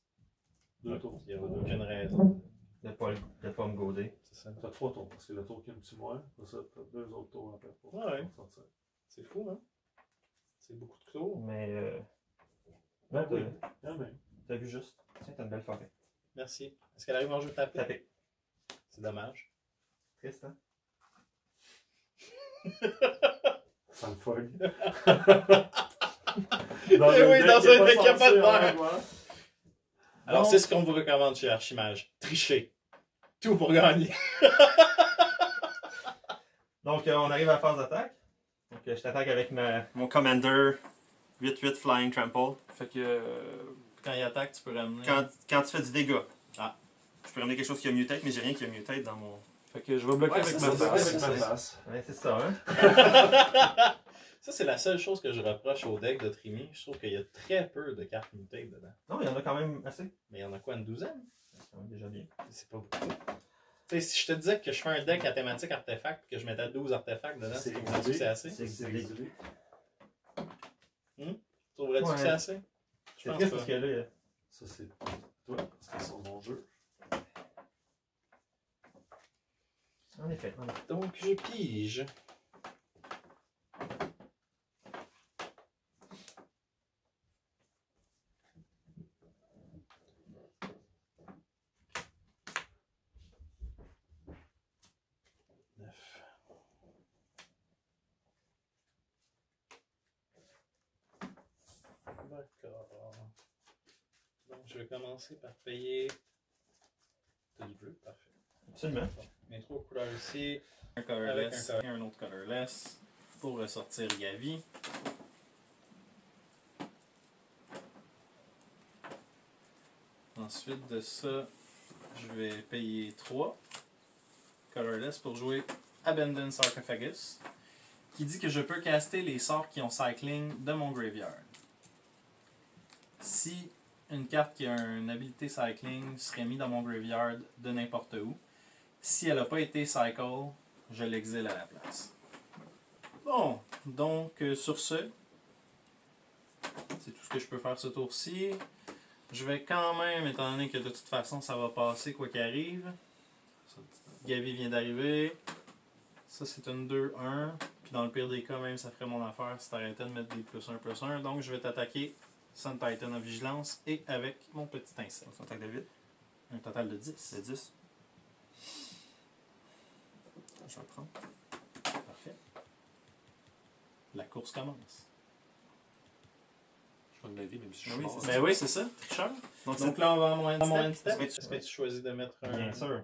2 tours. Il n'y a aucune raison. De pas me goder. C'est ça. T'as 3 tours parce que le tour qui est un petit moins, pour ça, t'as 2 autres tours après pour Ouais. sortir. C'est fou, hein? C'est beaucoup de tours. Mais Ben oui. oui, quand même. T'as vu juste. Tiens, t'as une belle forêt. Merci. Est-ce qu'elle arrive en jeu de taper? Tapé. C'est dommage. Triste, hein? Ça me fogue. Eh oui, dans un deck, il y a pas de verre. verre. Alors, c'est ce qu'on vous recommande chez Archimage. Trichez. tout pour gagner. Donc, on arrive à la phase d'attaque. Donc, je t'attaque avec mon Commander 8-8 Flying Trample. Fait que. Quand il attaque, tu peux ramener. Quand tu fais du dégât. Ah. Je peux ramener quelque chose qui a mutate, mais j'ai rien qui a mutate dans mon. Fait que je vais bloquer Ouais, avec ça, ma ça, face. ça, Avec ma ça. face. Ouais, c'est ça, hein? Ça, c'est la seule chose que je reproche au deck de Trimi. Je trouve qu'il y a très peu de cartes mutées dedans. Non, il y en a quand même assez. Mais il y en a quoi, une douzaine? C'est quand même déjà bien. C'est pas beaucoup. Tu sais, si je te disais que je fais un deck à thématique artefact et que je mettais 12 artefacts dedans, C'est trouverais-tu que c'est assez? C'est exilé. Trouverais-tu que Ouais. c'est assez? Je C'est pense triste pas. parce que là, Ça, c'est toi, parce que c'est mon jeu. en effet. Donc, je pige. D'accord. Donc, je vais commencer par payer. T'as du bleu? Parfait. Absolument. Mes trois couleurs ici. Un Avec colorless un et un autre colorless pour ressortir Gavi. Ensuite de ça, je vais payer 3 colorless pour jouer Abandoned Sarcophagus, qui dit que je peux caster les sorts qui ont cycling de mon graveyard. Si une carte qui a une habilité cycling serait mise dans mon graveyard de n'importe où, si elle n'a pas été cycle, je l'exile à la place. Bon, donc sur ce, c'est tout ce que je peux faire ce tour-ci. Je vais quand même, étant donné que de toute façon ça va passer quoi qu'il arrive. Gavi vient d'arriver. Ça c'est une 2-1. Puis dans le pire des cas, même ça ferait mon affaire si t'arrêtais de mettre des +1/+1. Donc je vais t'attaquer Sun Titan en vigilance et avec mon petit insecte. On s'attaque de 8. Un total de 10. C'est 10. Je vais le prendre. Parfait. La course commence. Je donne ma vie, même si je suis Oui, mort. c'est Ben oui, c'est ça, tricheur. Donc, Donc là, on va à mon Dans mon end end step. step, est-ce que tu choisis de mettre un. bien sûr.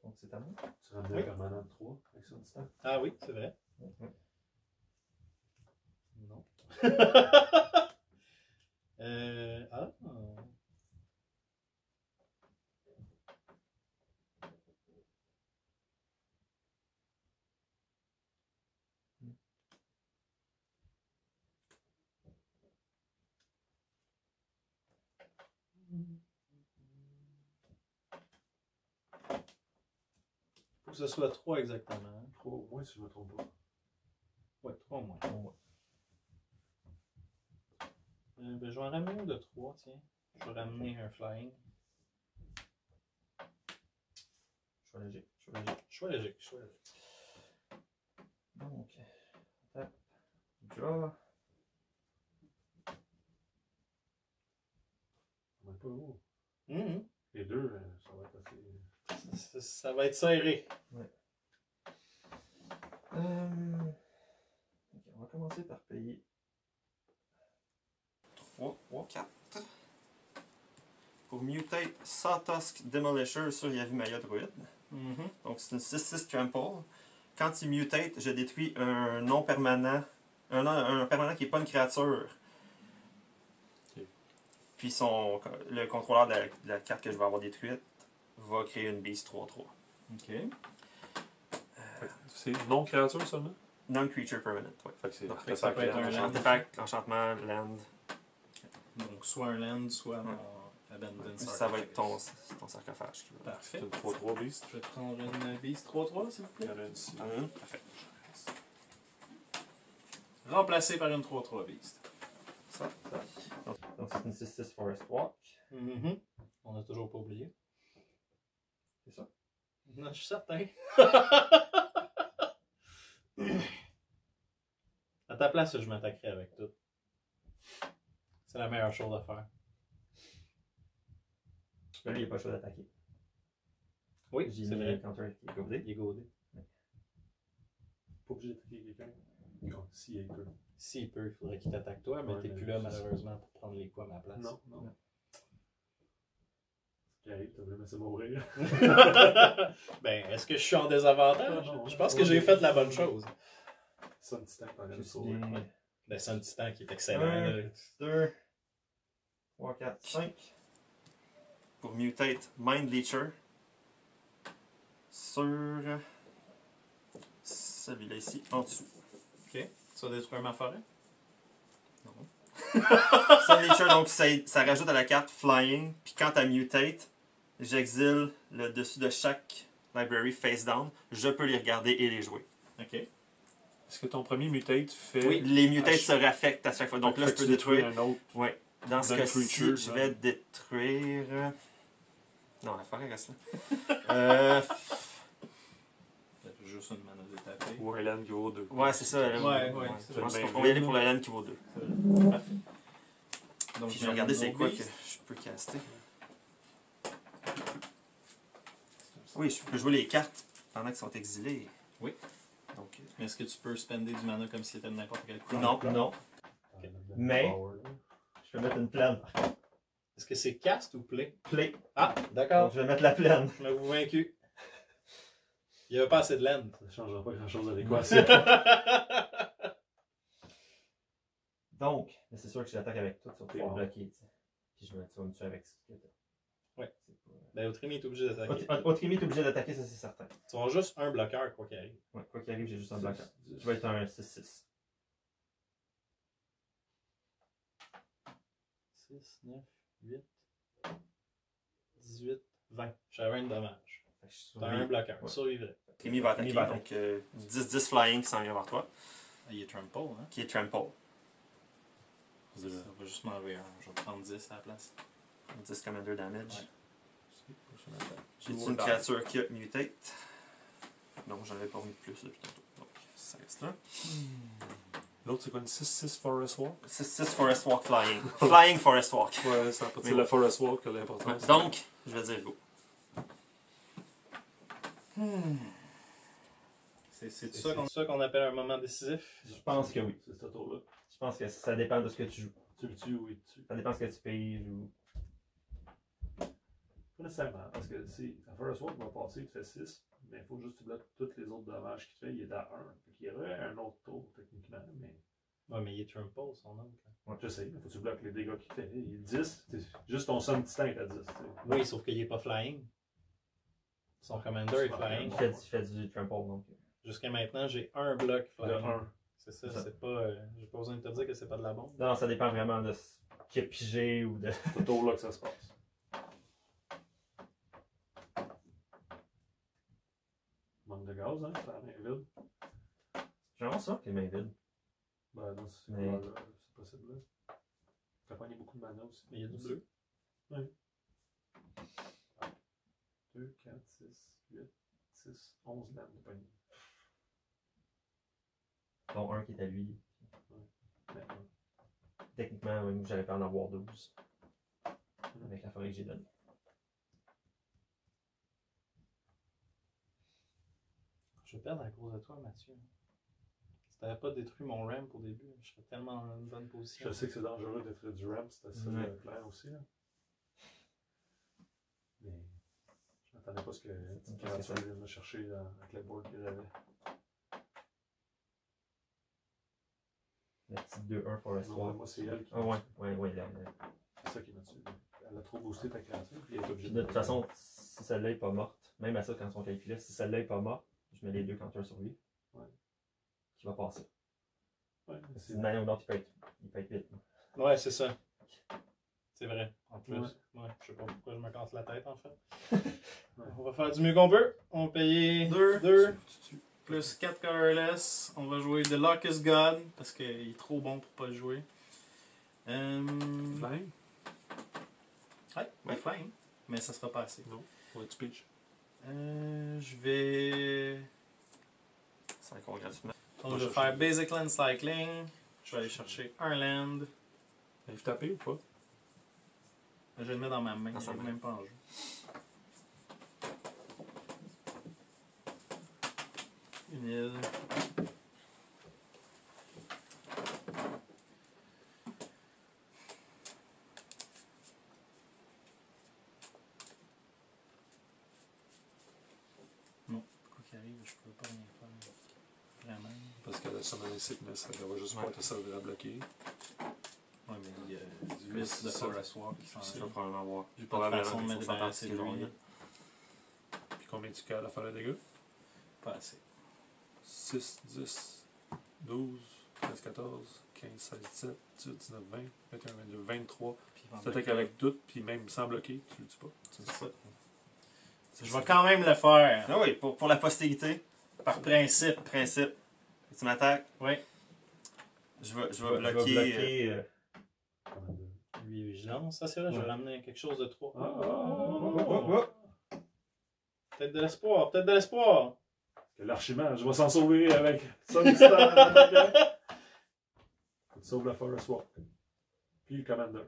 Donc, c'est à moi. Tu ramènes Oui. un permanent de 3 avec ça, du temps. Ah oui, c'est vrai. Non. Ah. Faut que ce soit 3 exactement. 3 au moins, si je ne me trompe pas. Ouais, 3 au moins. Ben, je vais en ramener un de 3, tiens. Je vais ramener un flying. Choix logique. Choix logique, choix logique. Donc, tape. Draw. On est pas haut. Mhm. Les deux, ça va être assez. Ça va être serré. Ok, on va commencer par payer 3, 4. Pour mutate Sawtusk Demolisher sur Yavimaya Druid. Mhm. Donc c'est une 6-6 trample. Quand il mutate, je détruis un non permanent. Un permanent qui n'est pas une créature. Ok. Puis le contrôleur de la carte que je vais avoir détruite va créer une beast 3-3. Ok. C'est non-créature seulement? Non-creature permanent, ouais. Fait que c'est Fait que ça peut être un land. Artefact, enchantement, land. Donc soit un land, soit mon Abandoned Ça va être Sarcophagus. ton sarcophage. Qui va... Parfait. C'est une 3-3 beast. Je vais te prendre une Beast 3-3, s'il vous Il y plaît. en a une ici. Parfait. Remplacé par une 3-3 Beast. Ça. Donc c'est une 6-6 Forest Walk. Mhm. On n'a toujours pas oublié. C'est ça? Non, je suis certain. À ta place, je m'attaquerai avec tout. C'est la meilleure chose à faire. Là, il n'y a pas le choix d'attaquer. Oui, J'ai c'est mis vrai. le counter qui est godé. Il est godé. Pas obligé d'attaquer quelqu'un. Si, il peut. S'il peut, il faudrait qu'il t'attaque toi, mais Ouais, t'es mais plus là je- malheureusement pour prendre les coups à ma place. Non, non. Ce qui arrive, t'as voulu me laisser mourir. Ben, est-ce que je suis en désavantage? Non, non, Je pense ouais. que j'ai fait la bonne chose. Ça me distingue par Je le suis saut. bien. Ben, c'est un titan qui est excellent. 1, là. 2, 3, 4, 5. Pour Mutate Mind Leecher. Sur celui-là ici, en dessous. Ok. Tu vas détruire ma forêt? Sun Leecher, donc ça rajoute à la carte Flying. Puis quand tu Mutate, j'exile le dessus de chaque library face down. Je peux les regarder et les jouer. Ok. Est-ce que ton premier mutate fait. Oui, les mutates Ah, se raffectent à chaque fois. Donc là, je Fait que peux tu détruis détruire. un autre. Ouais. Dans ce D'un cas-ci, creature, je ça. vais détruire. Non, la forêt reste là. Juste une mana de taper. Ou un land qui vaut 2. Ouais, c'est ça. Ouais, Je pense c'est qu'on bien va y aller vu, pour là. la laine qui vaut 2. Parfait. Donc, Puis je vais regarder c'est quoi que je peux caster. Oui, je peux jouer les cartes pendant qu'ils sont exilés. Oui. Donc, Mais est-ce que tu peux spender du mana comme si c'était de n'importe quelle couleur? non, non. Mais- Je peux mettre une plaine. Est-ce que c'est cast ou play? Play. Ah, Donc, d'accord. je vais mettre la plaine. Je m'avoue vaincu. Il n'y avait pas assez de land. Ça ne changera pas grand-chose à l'équation. Donc, mais c'est sûr que je l'attaque avec tout, ça va pouvoir bon. bloquer. Tu sais. Puis je vais me tuer avec ce que t'as. Ouais. C'est pas- Ben, Autrimi est obligé d'attaquer. Otrimi est obligé d'attaquer, ça c'est certain. Tu auras juste un bloqueur, quoi qu'il arrive. Ouais, quoi qu'il arrive, j'ai juste un bloqueur. Je vais être un 6-6. 6, 9, 8, 18, 20. J'avais un dommage. Fait que je T'as un bloqueur. Ouais. Survivrait. Otrimi va attaquer, Otrimi va donc 10-10 flying qui s'en vient vers toi, Ah, il est trample, hein? qui est trample. Ça va juste m'enlever un. Je vais prendre 10 à la place. 10 commander damage. Ouais. J'ai une créature qui a mutate. Non, j'en avais pas mis de plus depuis tantôt. Donc, ça reste là. L'autre, c'est quoi une 6-6 Forest Walk? 6-6 Forest Walk Flying. Flying Forest Walk. Ouais, ça c'est Oui. la Forest Walk qui a l'importance. Donc, je vais dire go. C'est ça qu'on appelle un moment décisif. Je pense que oui. C'est ce tour-là. Je pense que ça dépend de ce que tu joues. Tu le tues ou il te tue. Ça dépend de ce que tu payes ou. Pas nécessairement, parce que si la Forest Walk va passer, il te fait 6, mais il faut juste que tu bloques tous les autres dommages qu'il te fait, il est à 1. Fait qu'il y aurait un autre tour, techniquement, mais. Ouais, mais il est trample, son oncle. Je sais, mais faut que tu bloques les dégâts qu'il te fait. Il est 10, c'est juste ton somme titan est à 10. t'sais. Oui, sauf qu'il est pas flying. Son commander est flying. Il fait du trample donc. Jusqu'à maintenant, j'ai un bloc De flying. 1. C'est ça, C'est ça. c'est pas. J'ai pas besoin de te dire que c'est pas de la bombe. Non, ça dépend vraiment de ce qui est pigé ou de. C'est ce tour-là que ça se passe. Manque de gaz, hein, ça a rien vide. J'aimerais ça que les mains vides. Ben non, c'est Mais- c'est possible. Là. T'as pogné beaucoup de mana aussi. Mais il y a du bleu. 2, 4, 6, 8, 6, 11 lames de pogné. Dont un qui est à lui. Maintenant. Techniquement, même j'aurais pu en avoir 12. Avec la forêt que j'ai donnée. Je vais perdre à cause de toi, Mathieu. Si t'avais pas détruit mon ramp au début, je serais tellement en une bonne position. Je sais que c'est dangereux d'être du ramp, c'était ça Ouais. clair aussi. Là. Mais je m'attendais pas à ce que une Qu'est-ce que créature c'est? vienne me chercher avec le board que j'avais. La petite 2-1 Forest Non, Walk. moi, c'est elle qui Ah m'a ouais, tué. ouais, là. C'est ça qui m'a tué. Elle a trop boosté ta créature, puis elle est obligée Puis de toute façon, si celle-là est pas morte, même à ça quand on calculait, si celle-là est pas morte, je mets les deux quand un survie. Ouais. Qui va passer. Ouais, mais c'est D'une manière ou d'une autre, il peut être vite. Ouais, c'est ça. C'est vrai. En plus, Ouais. ouais, je sais pas pourquoi je me casse la tête en fait. On va faire du mieux qu'on peut. On va payer 2 plus 4 colorless. On va jouer The Locust God parce qu'il est trop bon pour pas le jouer. Flying? Ouais, flying. Mais ça sera pas assez. Non. Ouais, tu pitches. Je vais. C'est encore gratuitement. Donc, je vais faire Basic Land Cycling. Je vais aller chercher un land. Avez-vous tapé ou pas? Je vais le mettre dans ma main. Dans Je sa vais main. même pas en jeu. Une île. je peux pas rien faire. Vraiment. Parce que le Summoning Sickness, ça va juste pas te servir à bloquer. Ouais, mais il y a du 8 de Forest Walk qui s'en Je vient. vais probablement voir. J'ai pas de façon de me débarrasser de lui. Puis combien tu cales à faire le dégât? Pas assez. 6, 10, 12, 13, 14, 15, 16, 17, 18, 19, 20, 21, 22, 23. Puis Tu attaques avec tout, puis même sans bloquer, tu le tues pas. C'est ça. Je vais quand même le faire. Ah oui, pour la postérité, Par principe. principe. Tu m'attaques, Oui. je vais bloquer. Lui, vigilance. Ça, c'est vrai, je vais ramener quelque chose de 3. Peut-être de l'espoir, peut-être de l'espoir. Que l'archimage va s'en sauver avec son star. Tu sauves la Forest Walk. Puis le Commander.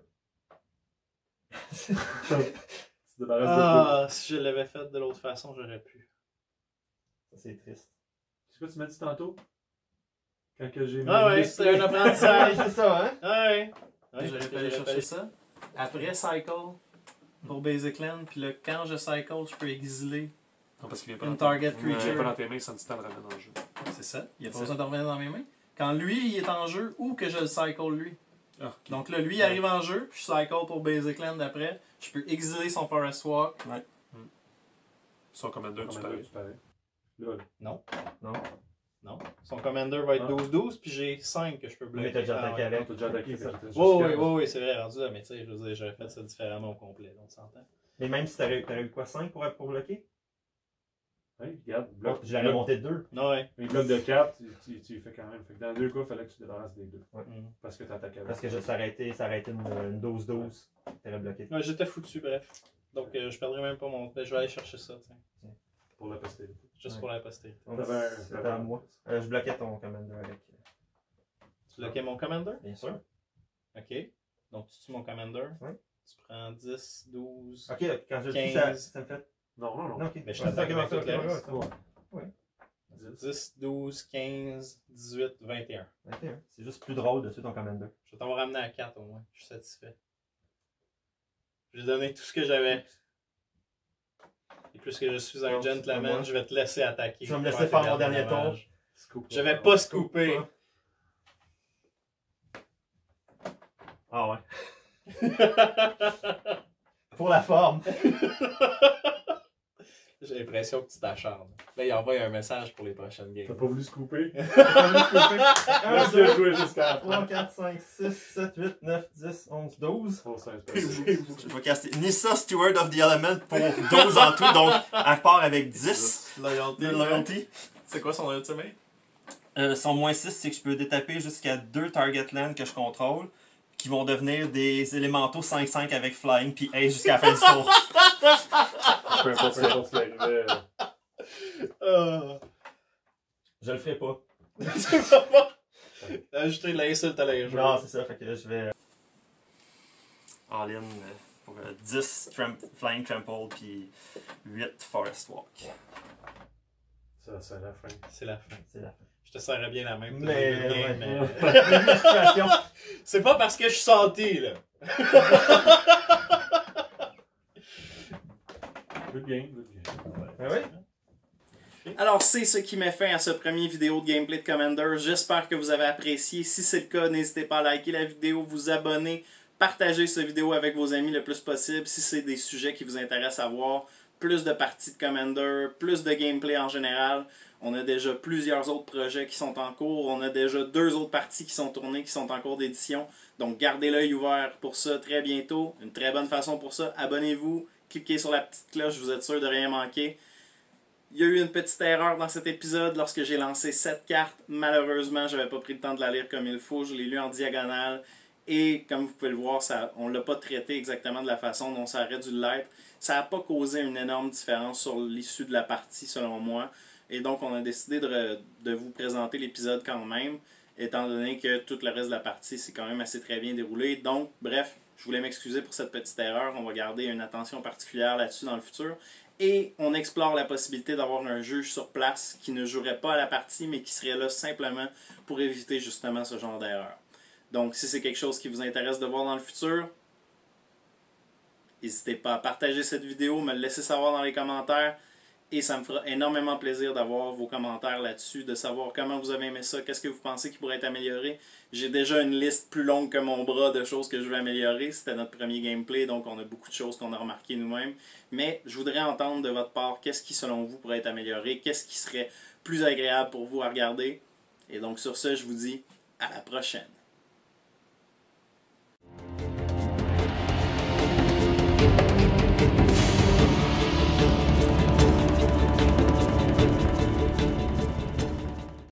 Tu te débarrasses de Si je l'avais fait de l'autre façon, j'aurais pu. Ça, c'est triste. tout. C'est quoi tu m'as dit tantôt? Quand que j'ai Ah ouais, c'est un apprentissage. C'est ça, hein? Ouais. J'aurais pu aller chercher ça. Après Cycle, pour Basic Land, puis là, quand je cycle, je peux exiler Non, parce qu'il vient pas une dans tes- target il vient pas creature. dans tes mains, ça te le ramène dans le jeu. C'est ça. Il n'y a pas C'est besoin de revenir dans mes mains. Quand lui, il est en jeu ou que je le cycle lui. Ah, ok. Donc là, lui, il arrive en jeu, puis je cycle pour Basic Land après. Je peux exiler son Forest Walk. Son Commander, tu Commander, parais. Là, Non. Non. Non. Son commander va être 12-12, puis j'ai 5 que je peux bloquer. Mais t'as déjà attaqué ouais. avec. t'as déjà attaqué. C'est ça. Oui, c'est vrai, rendu là, mais tu sais, je veux dire, j'aurais fait ça différemment au complet, on s'entend. Mais même si t'aurais eu quoi, 5 pour bloquer? Hey, regarde, bloc. Je l'aurais monté de 2. Non, ouais. Les blocs de 4, tu fais quand même. Fait que dans 2 cas, il fallait que tu te débarrasses des 2. Mhm. Parce que t'attaques avec. Parce que ça aurait été une 12-12. T'aurais bloqué. Ouais, j'étais foutu, bref. Donc, je perdrai même pas mon. Je vais aller chercher ça, tiens. Pour la postérité. Juste Ouais. pour la postérité. Donc, T'avais c'était à moi. Je bloquais ton commander avec. Tu bloquais mon commander? Bien sûr. Ok. Donc, tu tues mon commander. Ouais. Tu prends 10, 12. Ok, quand je dis 15. ça me fait. Non, non, non. Non, ok. Mais je Ouais, t'attaque ok, avec ok, toute la ok, liste. ouais, Ouais. ouais. 10, 12, 15, 18, 21. 21. C'est juste plus drôle de tuer ton commander. Je vais t'en ramener à 4 au moins. Je suis satisfait. J'ai donné tout ce que j'avais. Et puisque je suis un Donc, c'est pas gentleman, moi. je vais te laisser attaquer. Tu vas me pour laisser tes faire mon derniers dernier tour. dommages. Scoop. Je vais pas scooper. Ah ouais. Pour la forme. J'ai l'impression que tu t'acharnes. Là, il envoie un message pour les prochaines T'as games. pas voulu scooper? 1, Merci de 2, jouer jusqu'à la 3, fin. 4, 5, 6, 7, 8, 9, 10, 11, 12. Oh, c'est un Je vais caster Nissa, Steward of the Element pour 12 en tout, donc elle repart avec 10 Loyalty. de loyalty. C'est quoi son ultimate? Son moins 6, c'est que je peux détaper jusqu'à 2 target land que je contrôle, qui vont devenir des élémentaux 5-5 avec flying, puis ace jusqu'à la fin du tour. Peu importe ce qui arrivait. Je le ferai pas. C'est pas bon. Ajouter de l'insulte à la Non, c'est ça, fait que là, je vais all-in pour 10 flying trample, puis 8 forest walk. Ça, c'est la fin. C'est la fin. C'est la fin. Je te serrais bien la même. Mais, Bien, ouais. mais- Situation. C'est pas parce que je suis santé, là. Good game, good game. Ah oui? Alors, c'est ce qui met fin à ce premier vidéo de gameplay de Commander. J'espère que vous avez apprécié. Si c'est le cas, n'hésitez pas à liker la vidéo, vous abonner, partager cette vidéo avec vos amis le plus possible si c'est des sujets qui vous intéressent à voir. Plus de parties de Commander, plus de gameplay en général. On a déjà plusieurs autres projets qui sont en cours. On a déjà 2 autres parties qui sont tournées, qui sont en cours d'édition. Donc, gardez l'œil ouvert pour ça très bientôt. Une très bonne façon pour ça. Abonnez-vous, cliquez sur la petite cloche, vous êtes sûr de rien manquer. Il y a eu une petite erreur dans cet épisode lorsque j'ai lancé cette carte. Malheureusement, je n'avais pas pris le temps de la lire comme il faut. Je l'ai lu en diagonale. Et comme vous pouvez le voir, on ne l'a pas traité exactement de la façon dont ça aurait dû l'être. Ça n'a pas causé une énorme différence sur l'issue de la partie, selon moi. Et donc, on a décidé de vous présenter l'épisode quand même, étant donné que tout le reste de la partie s'est quand même assez très bien déroulé. Donc, bref, je voulais m'excuser pour cette petite erreur. On va garder une attention particulière là-dessus dans le futur. Et on explore la possibilité d'avoir un juge sur place qui ne jouerait pas à la partie, mais qui serait là simplement pour éviter justement ce genre d'erreur. Donc, si c'est quelque chose qui vous intéresse de voir dans le futur, n'hésitez pas à partager cette vidéo, me le laisser savoir dans les commentaires. Et ça me fera énormément plaisir d'avoir vos commentaires là-dessus, de savoir comment vous avez aimé ça, qu'est-ce que vous pensez qui pourrait être amélioré. J'ai déjà une liste plus longue que mon bras de choses que je veux améliorer. C'était notre premier gameplay, donc on a beaucoup de choses qu'on a remarquées nous-mêmes. Mais je voudrais entendre de votre part qu'est-ce qui, selon vous, pourrait être amélioré, qu'est-ce qui serait plus agréable pour vous à regarder. Et donc sur ce, je vous dis à la prochaine.